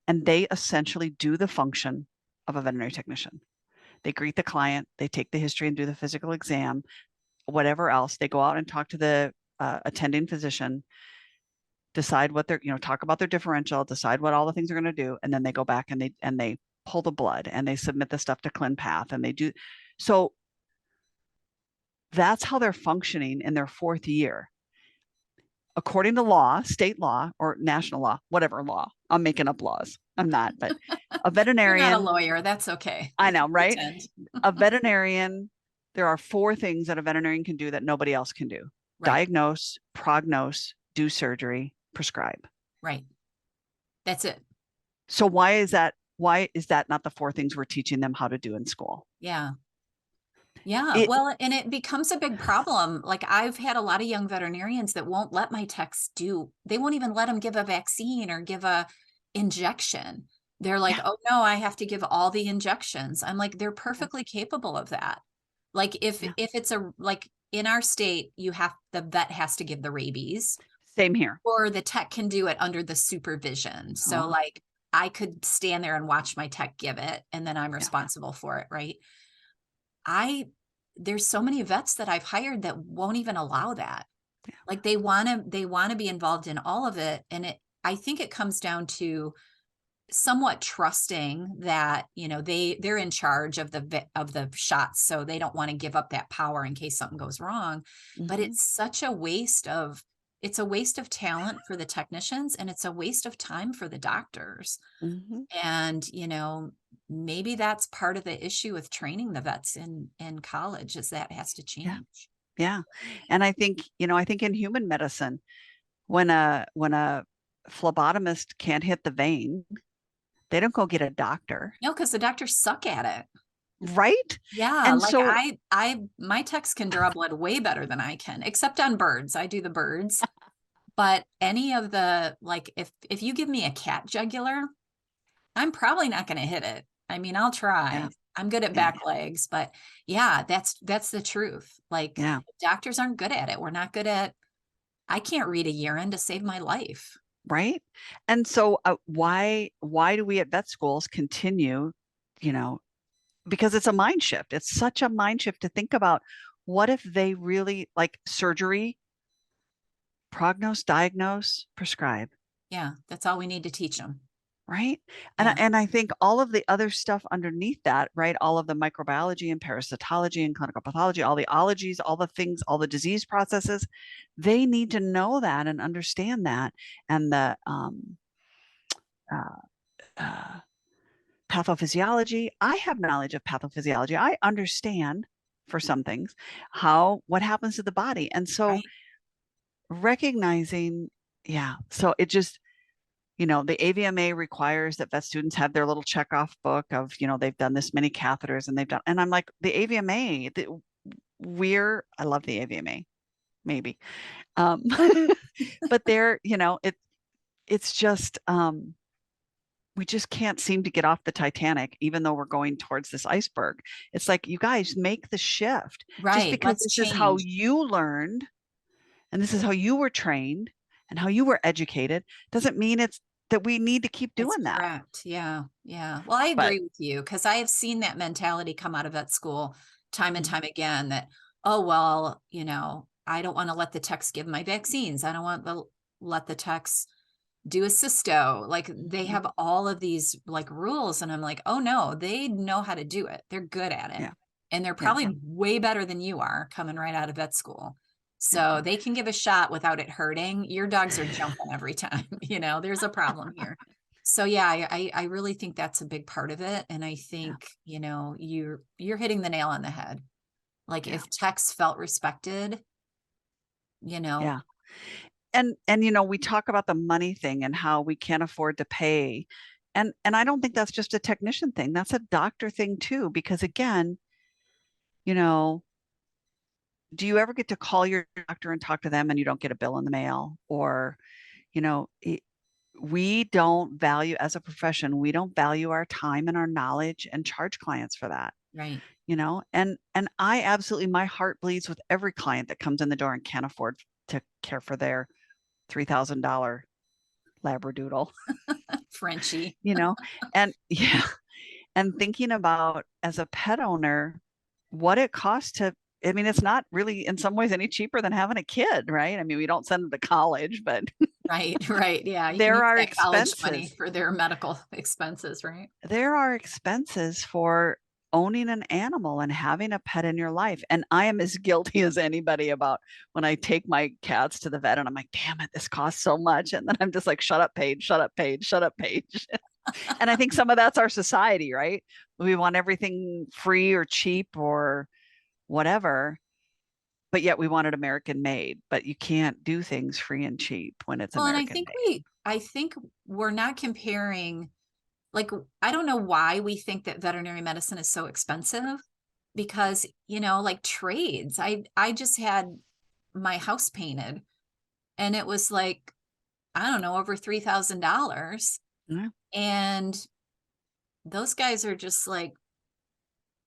and they essentially do the function of a veterinary technician. They greet the client, they take the history and do the physical exam, whatever else. They go out and talk to the attending physician, decide what they're, talk about their differential, decide what all the things they're going to do, and then they go back and they pull the blood and they submit the stuff to ClinPath and they do. So that's how they're functioning in their fourth year. According to law, state law or national law, whatever law, I'm making up laws. I'm not, but a You're not a veterinarian, lawyer. That's okay. I You know, can right? pretend. A veterinarian, there are four things that a veterinarian can do that nobody else can do: Right. diagnose, prognose, do surgery, prescribe. Right. That's it. So why is that? Why is that not the four things we're teaching them how to do in school? Yeah. Yeah. It, Well, and it becomes a big problem. Like I've had a lot of young veterinarians that won't let my techs they won't even let them give a vaccine or give a injection. They're like, yeah, oh no, I have to give all the injections. I'm like, they're perfectly capable of that. Like yeah, if it's like in our state, the vet has to give the rabies same here. or the tech can do it under the supervision. So Oh, like I could stand there and watch my tech give it and then I'm yeah, responsible for it, right? I there's so many vets that I've hired that won't even allow that. yeah, Like they want to be involved in all of it and I think it comes down to somewhat trusting that, you know, they're in charge of the shots so they don't want to give up that power in case something goes wrong. But mm-hmm, it's a waste of talent for the technicians and it's a waste of time for the doctors. mm-hmm, And, you know, maybe that's part of the issue with training the vets in college is that has to yeah, change. yeah. And I think in human medicine, when a phlebotomist can't hit the vein, they don't go get a doctor, No, because the doctors suck at it. right? Yeah, And like so, my techs can draw blood way better than I can, except on birds. I do the birds. But any of the like if you give me a cat jugular, I'm probably not going to hit it. I mean, I'll yeah, try. I'm good at yeah, back legs, but yeah, that's the truth. Like yeah, doctors aren't good at it. We're not good at I can't read a urine to save my life. right. And so, why do we at vet schools continue, you know, because it's a mind shift. It's such a mind shift to think about what if they really like surgery, prognose, diagnose, prescribe, Yeah, that's all we need to teach them. right? Yeah, And I think all of the other stuff underneath that, right? All of the microbiology and parasitology and clinical pathology, all the ologies, all the things, all the disease processes, they need to know that and understand that. And the uh, uh, pathophysiology, I have knowledge of pathophysiology. I understand for some things what happens to the body. And so right. recognizing, yeah, so it just, the AVMA requires that vet students have their little checkoff book of, they've done this many catheters and and I'm like, the AVMA, I love the AVMA, maybe. Um, but it's just, we just can't seem to get off the Titanic, even though we're going towards this iceberg. It's like, you guys make the shift. Just Right. because Let's this is how change. you learned and this is how you were trained and how you were educated doesn't mean it's that we need to keep It's doing that. correct. Yeah. Yeah. Well, I But agree with you because I have seen that mentality come out of vet school time and Mhm. time again that, oh, well, I don't want to let the techs give my vaccines. I don't want to let the techs do a cysto. Like they Mhm. have all of these like rules. And I'm like, oh no, they know how to do it. They're good at it. Yeah, And they're yeah, probably way better than you are coming right out of vet school. yeah, So they can give a shot without it hurting. Your dogs are jumping every time, there's a problem here. So yeah, I really think that's a big part of it. And I yeah, think, you're hitting the nail on the head. Like yeah, if techs felt respected, yeah. And we talk about the money thing and how we can't afford to pay. And I don't think that's just a technician thing. That's a doctor thing too, because again, you know, do you ever get to call your doctor and talk to them and you don't get a bill in the mail? Or, you know, it, we don't value as a profession, we don't value our time and our knowledge and charge clients for that. right. And I absolutely, my heart bleeds with every client that comes in the door and can't afford to care for their $3,000 labradoodle. Frenchie. you know and yeah, and thinking about as a pet owner what it costs to, I mean, it's not really in some ways any cheaper than having a kid, right? I mean, we don't send them to college, but Right, right. Yeah, you can there use are that college money expenses for their medical expenses, right? there are expenses for owning an animal and having a pet in your life. And I am as guilty as anybody about when I take my cats to the vet and I'm like, damn it, this costs so much. And then I'm just like, shut up, Paige, shut up, Paige, shut up, Paige. And I think some of that's our society, right? We want everything free or cheap or whatever, but yet we want it American made. But you can't do things free and cheap when it's Well, and American made. I think we're not comparing, like, I don't know why we think that veterinary medicine is so expensive because, like trades, I just had my house painted and it was like, I don't know, over $3,000. Yeah, And those guys are just like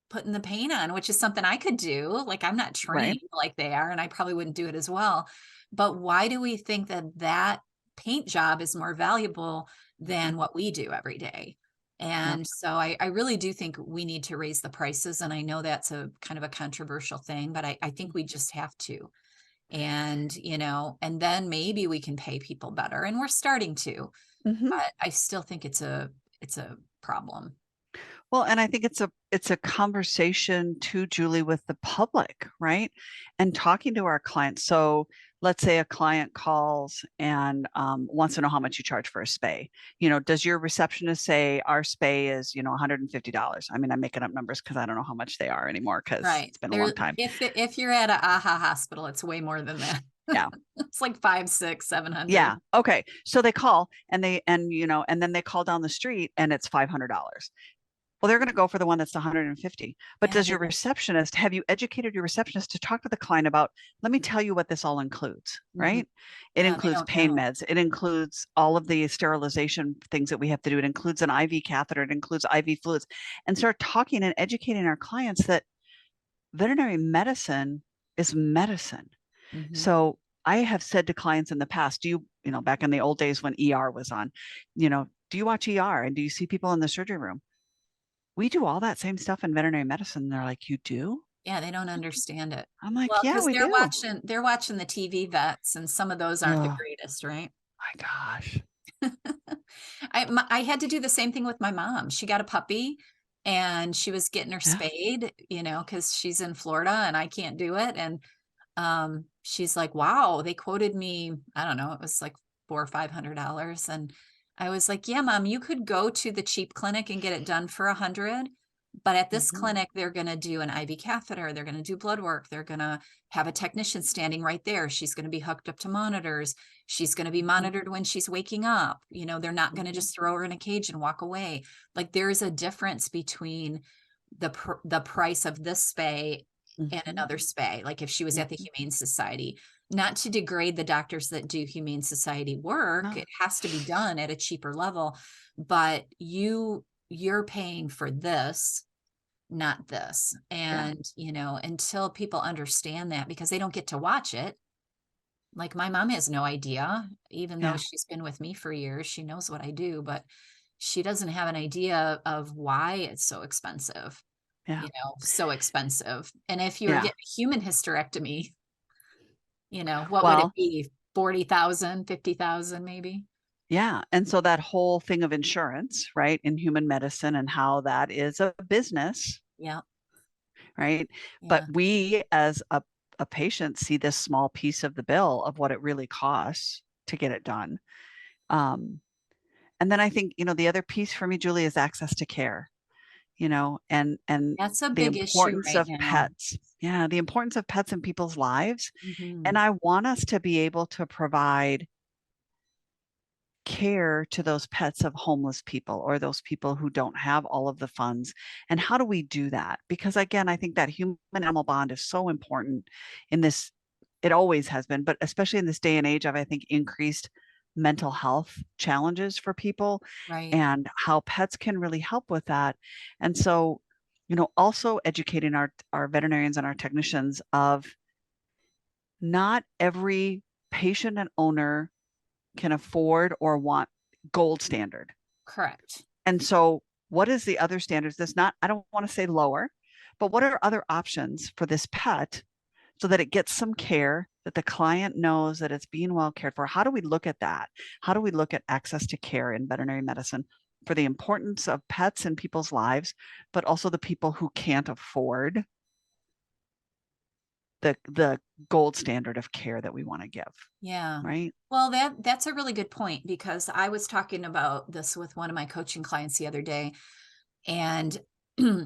putting the paint on, which is something I could do. Like I'm not right. trained like they are, and I probably wouldn't do it as well. But why do we think that that paint job is more valuable Yeah, than what we do every day? yeah. And so I really do think we need to raise the prices. And I know that's a kind of a controversial thing, but I think we just have to. And, and then maybe we can pay people better. And we're starting to, Hmm. but I still think it's a problem. Well, and I think it's a conversation too, Julie, with the public, right? And talking to our clients. So let's say a client calls and wants to know how much you charge for a spay. Does your receptionist say our spay is, $150? I mean, I'm making up numbers because I don't know how much they are anymore because Right. it's been a long There, time. if you're at a AHA hospital, it's way more than that. Yeah. It's like 5, 6, 700. Yeah. Okay. So they call and then they call down the street and it's $500. Well, they're going to go for the one that's 150. But Yeah, does your receptionist, have you educated your receptionist to talk to the client about, let me tell you what this all includes, mhm. right? It Yeah, they includes don't pain know. meds. It includes all of the sterilization things that we have to do. It includes an IV catheter. It includes IV fluids, and start talking and educating our clients that veterinary medicine is medicine. Mhm. So I have said to clients in the past, back in the old days when ER was on, do you watch ER and do you see people in the surgery room? We do all that same stuff in veterinary medicine. They're like, you do? Yeah, they don't understand it. I'm like, Well, yeah, because we they're do. watching the TV vets, and some of those aren't the Oh greatest, right? my gosh. I had to do the same thing with my mom. She got a puppy and she was getting her Yeah. spayed, because she's in Florida and I can't do it. And she's like, wow, they quoted me, I don't know, it was like $400 or $500. And I was like, yeah, mom, you could go to the cheap clinic and get it done for 100. But at this Mhm. clinic, they're going to do an IV catheter. They're going to do blood work. They're going to have a technician standing right there. She's going to be hooked up to monitors. She's going to be Mhm. monitored when she's waking up. You know, they're not going to Mhm. just throw her in a cage and walk away. Like there is a difference between the price of this spay and Mhm. another spay. Like if she was at the Mhm. Humane Society, not to degrade the doctors that do Humane Society work, No. it has to be done at a cheaper level, but you're paying for this, not this. Yeah. And, you know, until people understand that, because they don't get to watch it. Like my mom has no idea, even though Yeah. she's been with me for years, she knows what I do, but she doesn't have an idea of why it's so expensive, Yeah. you know, so expensive. And if you were Yeah. getting a human hysterectomy, you know, what would it Well, be? 40,000, 50,000, maybe? yeah. And so that whole thing of insurance, right, in human medicine and how that is a business, Yeah. right? But Yeah. we as a patient see this small piece of the bill of what it really costs to get it done. Um, and then I think, the other piece for me, Julie, is access to care, and That's a the big issue importance right of now. pets. Yeah, the importance of pets in people's lives. And Mhm. I want us to be able to provide care to those pets of homeless people or those people who don't have all of the funds. And how do we do that? Because again, I think that human animal bond is so important in this. It always has been, but especially in this day and age of, I think, increased mental health challenges for people, Right. and how pets can really help with that. And so, also educating our veterinarians and our technicians of not every patient and owner can afford or want gold standard. Correct. And so what is the other standards that's not, I don't want to say lower, but what are other options for this pet so that it gets some care, that the client knows that it's being well cared for? How do we look at that? How do we look at access to care in veterinary medicine for the importance of pets in people's lives, but also the people who can't afford the gold standard of care that we want to give, Yeah. right? Well, that's a really good point, because I was talking about this with one of my coaching clients the other day. And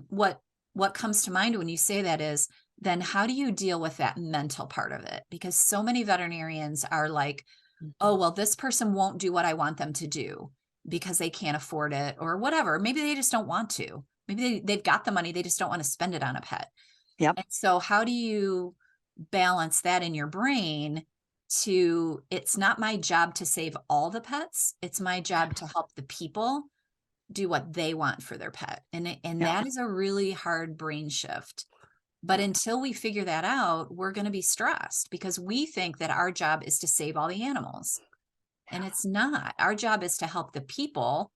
what what comes to mind when you say that is, then how do you deal with that mental part of it? Because so many veterinarians are like, oh, Mhm. well, this person won't do what I want them to do because they can't afford it or whatever. Maybe they just don't want to. Maybe they've got the money, they just don't want to spend it on a pet. Yep. And so how do you balance that in your brain to, it's not my job to save all the pets, it's my job to Yes. help the people do what they want for their pet. And Yep. that is a really hard brain shift. But Yep. until we figure that out, we're going to be stressed because we think that our job is to save all the animals. And it's not. Our job is to help the people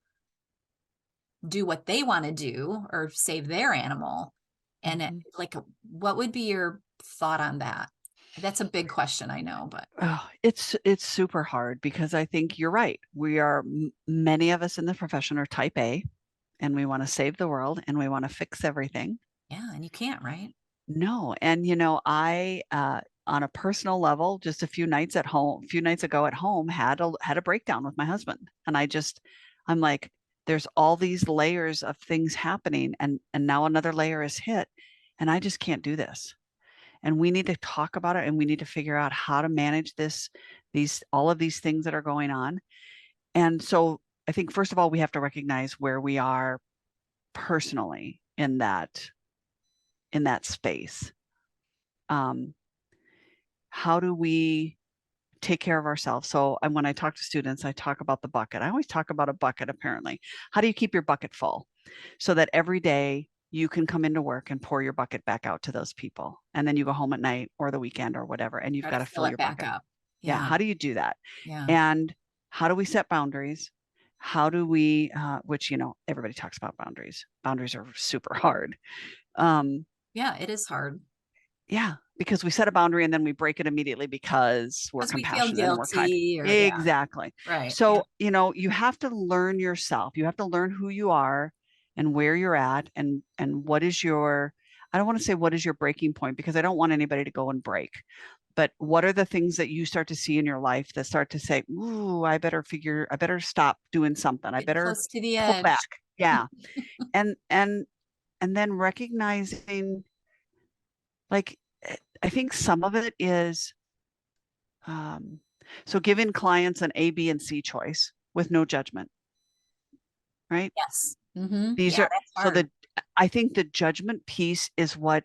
do what they want to do or save their animal. And Mhm. like, what would be your thought on that? That's a big question, I know, but Oh, it's super hard because I think you're right. We are many of us in the profession are type A, and we want to save the world and we want to fix everything. yeah, and you can't, right? No, and I on a personal level, just a few nights ago at home, had a breakdown with my husband, and I'm like, there's all these layers of things happening, and now another layer is hit, and I just can't do this. And we need to talk about it, and we need to figure out how to manage these all of these things that are going on. And so I think first of all, we have to recognize where we are personally in that space. Um, how do we take care of ourselves? So, and when I talk to students, I talk about the bucket. I always talk about a bucket, apparently. How do you keep your bucket full so that every day you can come into work and pour your bucket back out to those people? And then you go home at night or the weekend or whatever, and you've Try to got to fill fill it your back bucket. up. Yeah. Yeah. How do you do that? Yeah. And how do we set boundaries? How do we, which, everybody talks about boundaries. Boundaries are super hard. Um, Yeah. It is hard yeah, because we set a boundary and then we break it immediately because we're because we feel compassionate and we're kind. guilty or, yeah. Exactly. Right. Yeah. So, you have to learn yourself. You have to learn who you are and where you're at and what is your, I don't want to say what is your breaking point because I don't want anybody to go and break. But what are the things that you start to see in your life that start to say, "Ooh, I better stop doing something. I Getting better close to the pull back." edge. Yeah. And and then recognizing, like, I think some of it is, so giving clients an A, B, and C choice with no judgment, right? Yes. Mm-hmm. These Yeah, are, that's so hard. I think the judgment piece is what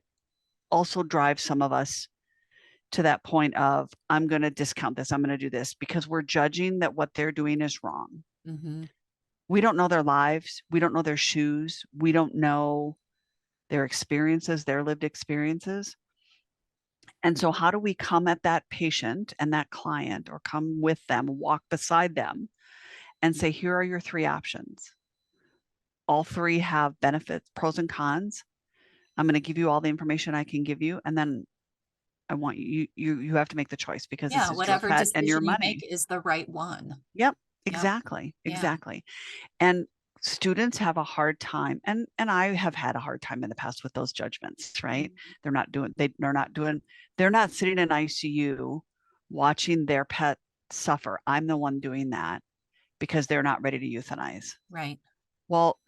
also drives some of us to that point of, I'm going to discount this, I'm going to do this, because we're judging that what they're doing is wrong. Mm-hmm. We don't know their lives. We don't know their shoes. We don't know their experiences, their lived experiences. And so, how do we come at that patient and that client, or come with them, walk beside them, and say, here are your three options. All three have benefits, pros and cons. I'm going to give you all the information I can give you. And then I want you have to make the choice, because this Yeah, is your whatever pet and your decision you make money. is the right one. Yep, Yep. exactly, Yeah. exactly. And students have a hard time, and I have had a hard time in the past with those judgments, right? Mhm. They're not sitting in ICU watching their pet suffer. I'm the one doing that because they're not ready to euthanize. Right. Well,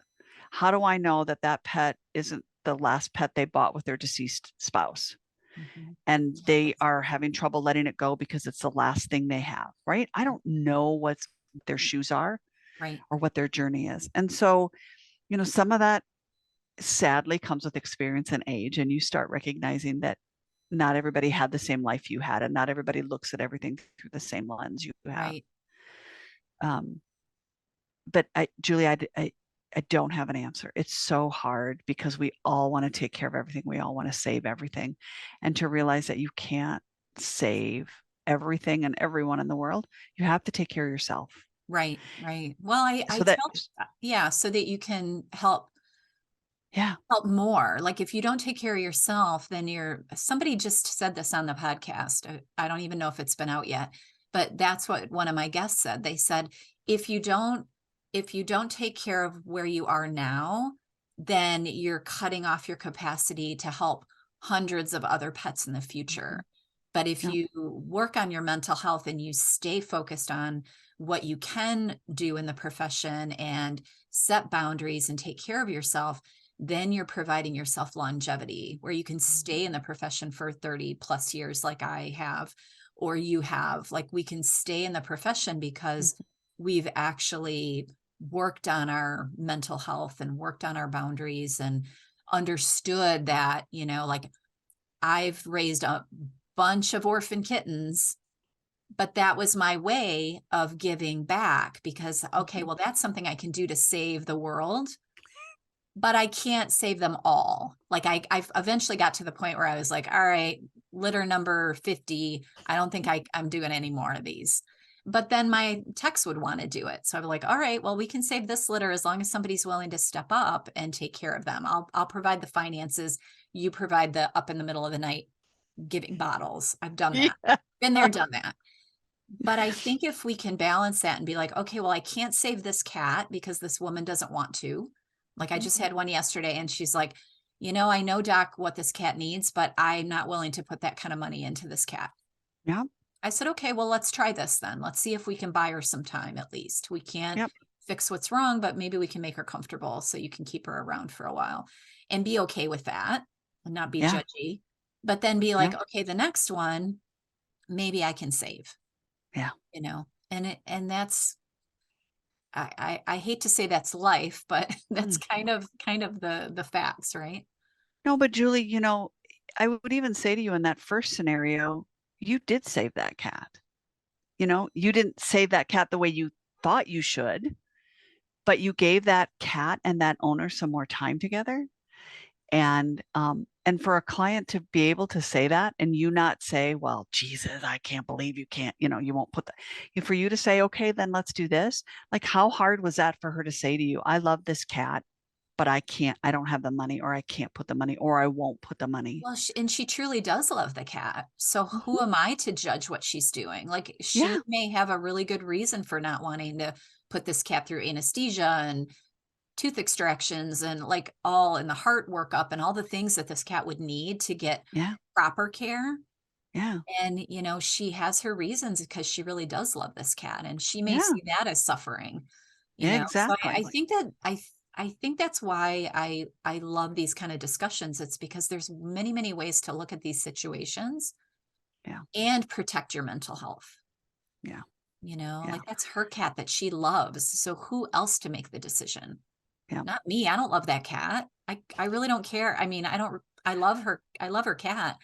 how do I know that that pet isn't the last pet they bought with their deceased spouse, Mhm. and they are having trouble letting it go because it's the last thing they have, right? I don't know what their shoes are Right. or what their journey is. And so, some of that sadly comes with experience and age, and you start recognizing that not everybody had the same life you had, and not everybody looks at everything through the same lens you have. Right. Um, but Julie, I don't have an answer. It's so hard because we all want to take care of everything. We all want to save everything. And to realize that you can't save everything and everyone in the world, you have to take care of yourself. Right. Right. Well, I So that, tell, yeah, so that you can help yeah, more. Like if you don't take care of yourself, then somebody just said this on the podcast. I don't even know if it's been out yet, but that's what one of my guests said. They said, if you don't, if you don't take care of where you are now, then you're cutting off your capacity to help hundreds of other pets in the future. But if yeah, you work on your mental health and you stay focused on what you can do in the profession and set boundaries and take care of yourself, then you're providing yourself longevity where you can stay in the profession for 30 plus years like I have, or you have. Like we can stay in the profession because we've actually worked on our mental health and worked on our boundaries and understood that, like I've raised a bunch of orphan kittens, but that was my way of giving back because, okay, well, that's something I can do to save the world, but I can't save them all. Like I eventually got to the point where I was like, all right, litter number 50. I don't think I'm doing any more of these. But then my techs would want to do it. So I'm like, all right, well, we can save this litter as long as somebody's willing to step up and take care of them. I'll provide the finances. You provide the up in the middle of the night giving bottles. I've done that. yeah, Been there, done that. But I think if we can balance that and be like, okay, well, I can't save this cat because this woman doesn't want to. Like I just had one yesterday and she's like, I know, Doc, what this cat needs, but I'm not willing to put that kind of money into this cat. yeah, I said, okay, well, let's try this then. Let's see if we can buy her some time at least. We can't yep, fix what's wrong, but maybe we can make her comfortable so you can keep her around for a while and be okay with that and not be yeah, judgy. But then be yeah, like, okay, the next one, maybe I can save, yeah. and that's I hate to say that's life, but that's Mm. kind of the facts, right? No, but Julie, I would even say to you, in that first scenario, you did save that cat. You didn't save that cat the way you thought you should, but you gave that cat and that owner some more time together. And for a client to be able to say that, and you not say, well, Jesus, I can't believe you can't, you won't put that, for you to say, okay, then let's do this. Like, how hard was that for her to say to you, I love this cat, but I don't have the money, or I can't put the money, or I won't put the money. Well, and she truly does love the cat. So who Mhm. am I to judge what she's doing? Like she Yeah, may have a really good reason for not wanting to put this cat through anesthesia and tooth extractions and like all in the heart workup and all the things that this cat would need to get yeah, proper care. yeah, And, she has her reasons because she really does love this cat and she may yeah, see that as suffering, yeah, So I exactly. think that I think that's why I love these kind of discussions. It's because there's many, many ways to look at these situations Yeah. and protect your mental health. Yeah. You know, Yeah. like that's her cat that she loves. So who else to make the decision? Yeah. Not me. I don't love that cat. I really don't care. I mean, I love her. I love her cat,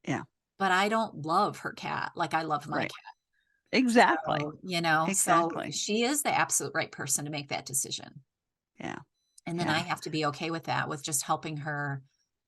Yeah. but I don't love her cat like I love my Right. cat. Exactly. So, you know, so Exactly. she is the absolute right person to make that decision. Yeah. And then I Yeah. have to be okay with that, with just helping her.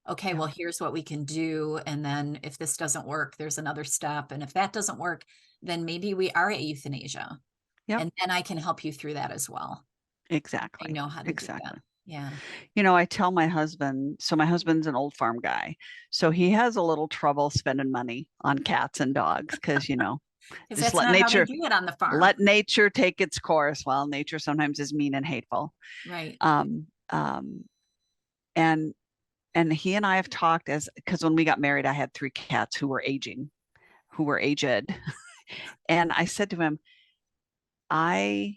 Okay, Yeah. well, here's what we can do. And then if this doesn't work, there's another step. And if that doesn't work, then maybe we are at euthanasia. Yep. And then I can help you through that as well. I Exactly. know how to do that. Exactly. Yeah. You know, I tell my husband, so my husband's an old farm guy. So he has a little trouble spending money on cats and dogs because, you know, Because just that's not how they do it on the farm. let nature take its course. Well, nature sometimes is mean and hateful. Right. Um, um, and he and I have talked because when we got married, I had 3 cats who were aged. And I said to him, I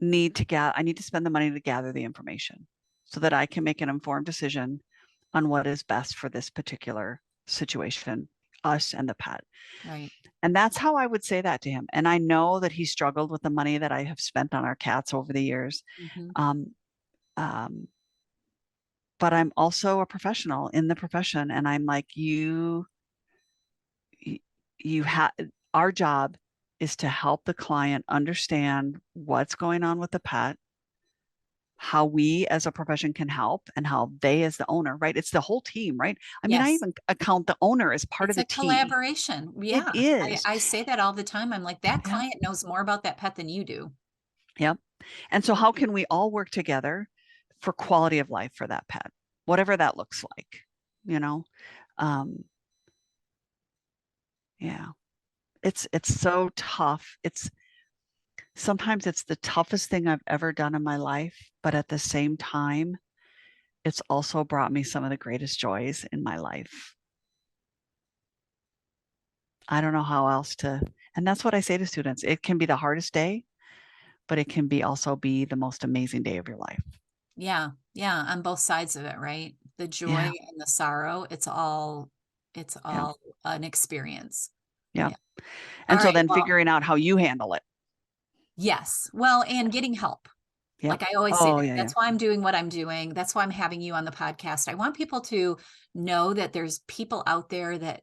I need to spend the money to gather the information so that I can make an informed decision on what is best for this particular situation, us and the pet. Right. And that's how I would say that to him. And I know that he struggled with the money that I have spent on our cats over the years. Mm-hmm. Um, um, but I'm also a professional in the profession. And I'm like, you have, our job is to help the client understand what's going on with the pet, how we as a profession can help, and how they as the owner, right? It's the whole team, right? I mean, I Yes. even account the owner as part of It's the a team. collaboration. It Yeah. is. I say that all the time. I'm like, that Yeah. client knows more about that pet than you do. Yep. And so how can we all work together for quality of life for that pet, whatever that looks like, you know? Um, yeah. It's so tough. It's sometimes it's the toughest thing I've ever done in my life, but at the same time, it's also brought me some of the greatest joys in my life. I don't know how else to, and that's what I say to students. It can be the hardest day, but it can be also be the most amazing day of your life. Yeah. Yeah. On both sides of it, right? The joy Yeah. and the sorrow. It's Yeah. all an experience. Yeah. Yeah. All And so right. then Well, figuring out how you handle it. yes. Well, and getting help. Yep. Like I always say Oh, that. yeah, yeah. That's why I'm doing what I'm doing. That's why I'm having you on the podcast. I want people to know that there's people out there that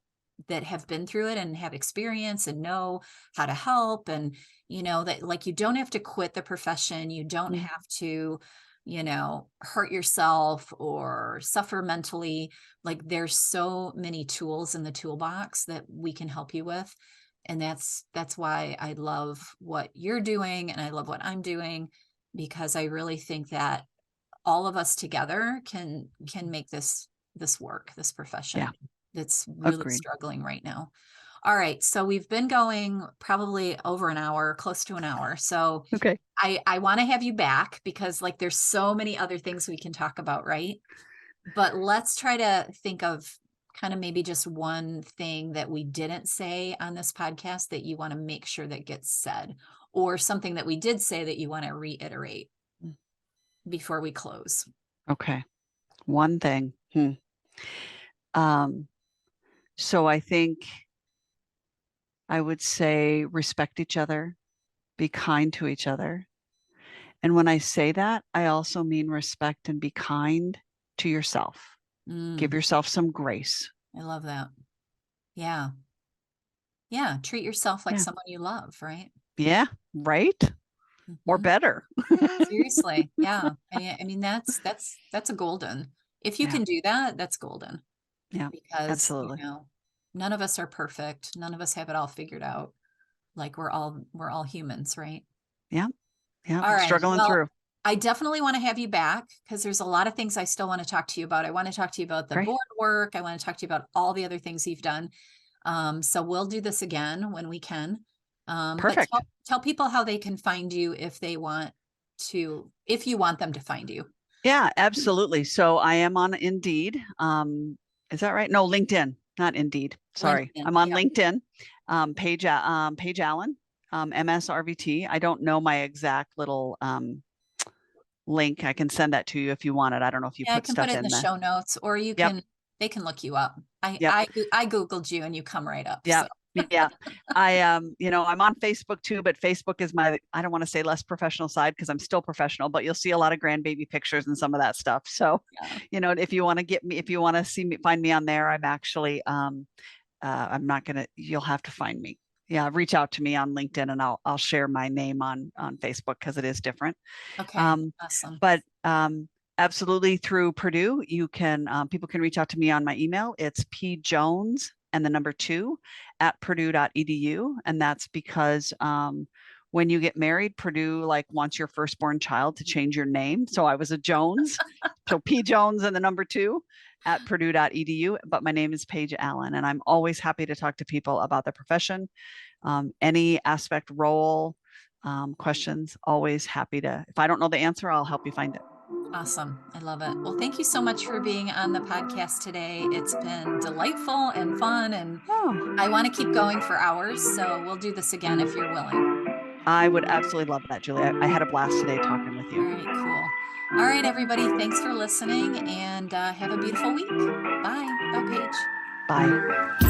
have been through it and have experience and know how to help, and you know that like you don't have to quit the profession. You don't Mm, have to, you know, hurt yourself or suffer mentally. Like there's so many tools in the toolbox that we can help you with. And that's why I love what you're doing and I love what I'm doing, because I really think that all of us together can make this work, this yeah. profession that's really Agreed. struggling right now. All right, so we've been going probably over an hour, close to an hour. So Okay. I want to have you back because like there's so many other things we can talk about, right? But let's try to think of kind of maybe just one thing that we didn't say on this podcast that you want to make sure that gets said, or something that we did say that you want to reiterate Mm, before we close. okay. One thing. Um, so I think I would say respect each other, be kind to each other. And when I say that, I also mean respect and be kind to yourself. Give Mm, yourself some grace. I love that. Yeah. Yeah. Treat yourself like Yeah. someone you love, right? Yeah. Right. Or Mhm. better. Seriously. Yeah. I mean, that's a golden. If you Yeah. can do that, that's golden Yeah. because, you Absolutely. know, none of us are perfect. None of us have it all figured out. Like we're all humans, right? Yeah. Yeah. All right. Struggling Well, through. I definitely want to have you back because there's a lot of things I still want to talk to you about. I want to talk to you about the Great. board work. I want to talk to you about all the other things you've done. So we'll do this again when we can. But Perfect. tell people how they can find you if they want to, if you want them to find you. Yeah, absolutely. So I am on Indeed. Is that right? No, LinkedIn, not Indeed. Sorry. LinkedIn. I'm on Yeah. LinkedIn. Paige Allen, MSRVT. I don't know my exact little link. I can send that to you if you want it. I don't know if you Yeah, I put can put stuff it in in the there. show notes, or you Yep. can, they can look you up. Yep. I Googled you and you come right up. Yeah. So Yeah. I'm on Facebook too, but Facebook is my, I don't want to say less professional side because I'm still professional, but you'll see a lot of grandbaby pictures and some of that stuff. So, yeah. if you want to get me, if you want to see me, find me on there, I'm actually, I'm not going to, you'll have to find me. Yeah. Reach out to me on LinkedIn and I'll share my name on Facebook because it is different. Okay. Um, Awesome. but absolutely through Purdue, people can reach out to me on my email. It's pjones and the number 2 at purdue.edu. And that's because when you get married, Purdue wants your firstborn child to change your name. So I was a Jones. So P Jones and the number 2 at purdue.edu. But my name is Paige Allen, and I'm always happy to talk to people about the profession, any aspect, role, questions. Always happy to. If I don't know the answer, I'll help you find it. Awesome. I love it. Well, thank you so much for being on the podcast today. It's been delightful and fun, and Oh, I want to keep going for hours. So we'll do this again if you're willing. I would absolutely love that, Julie. I had a blast today talking with All you. right, cool. All right, everybody. Thanks for listening and have a beautiful week. Bye. Bye, Paige. Bye.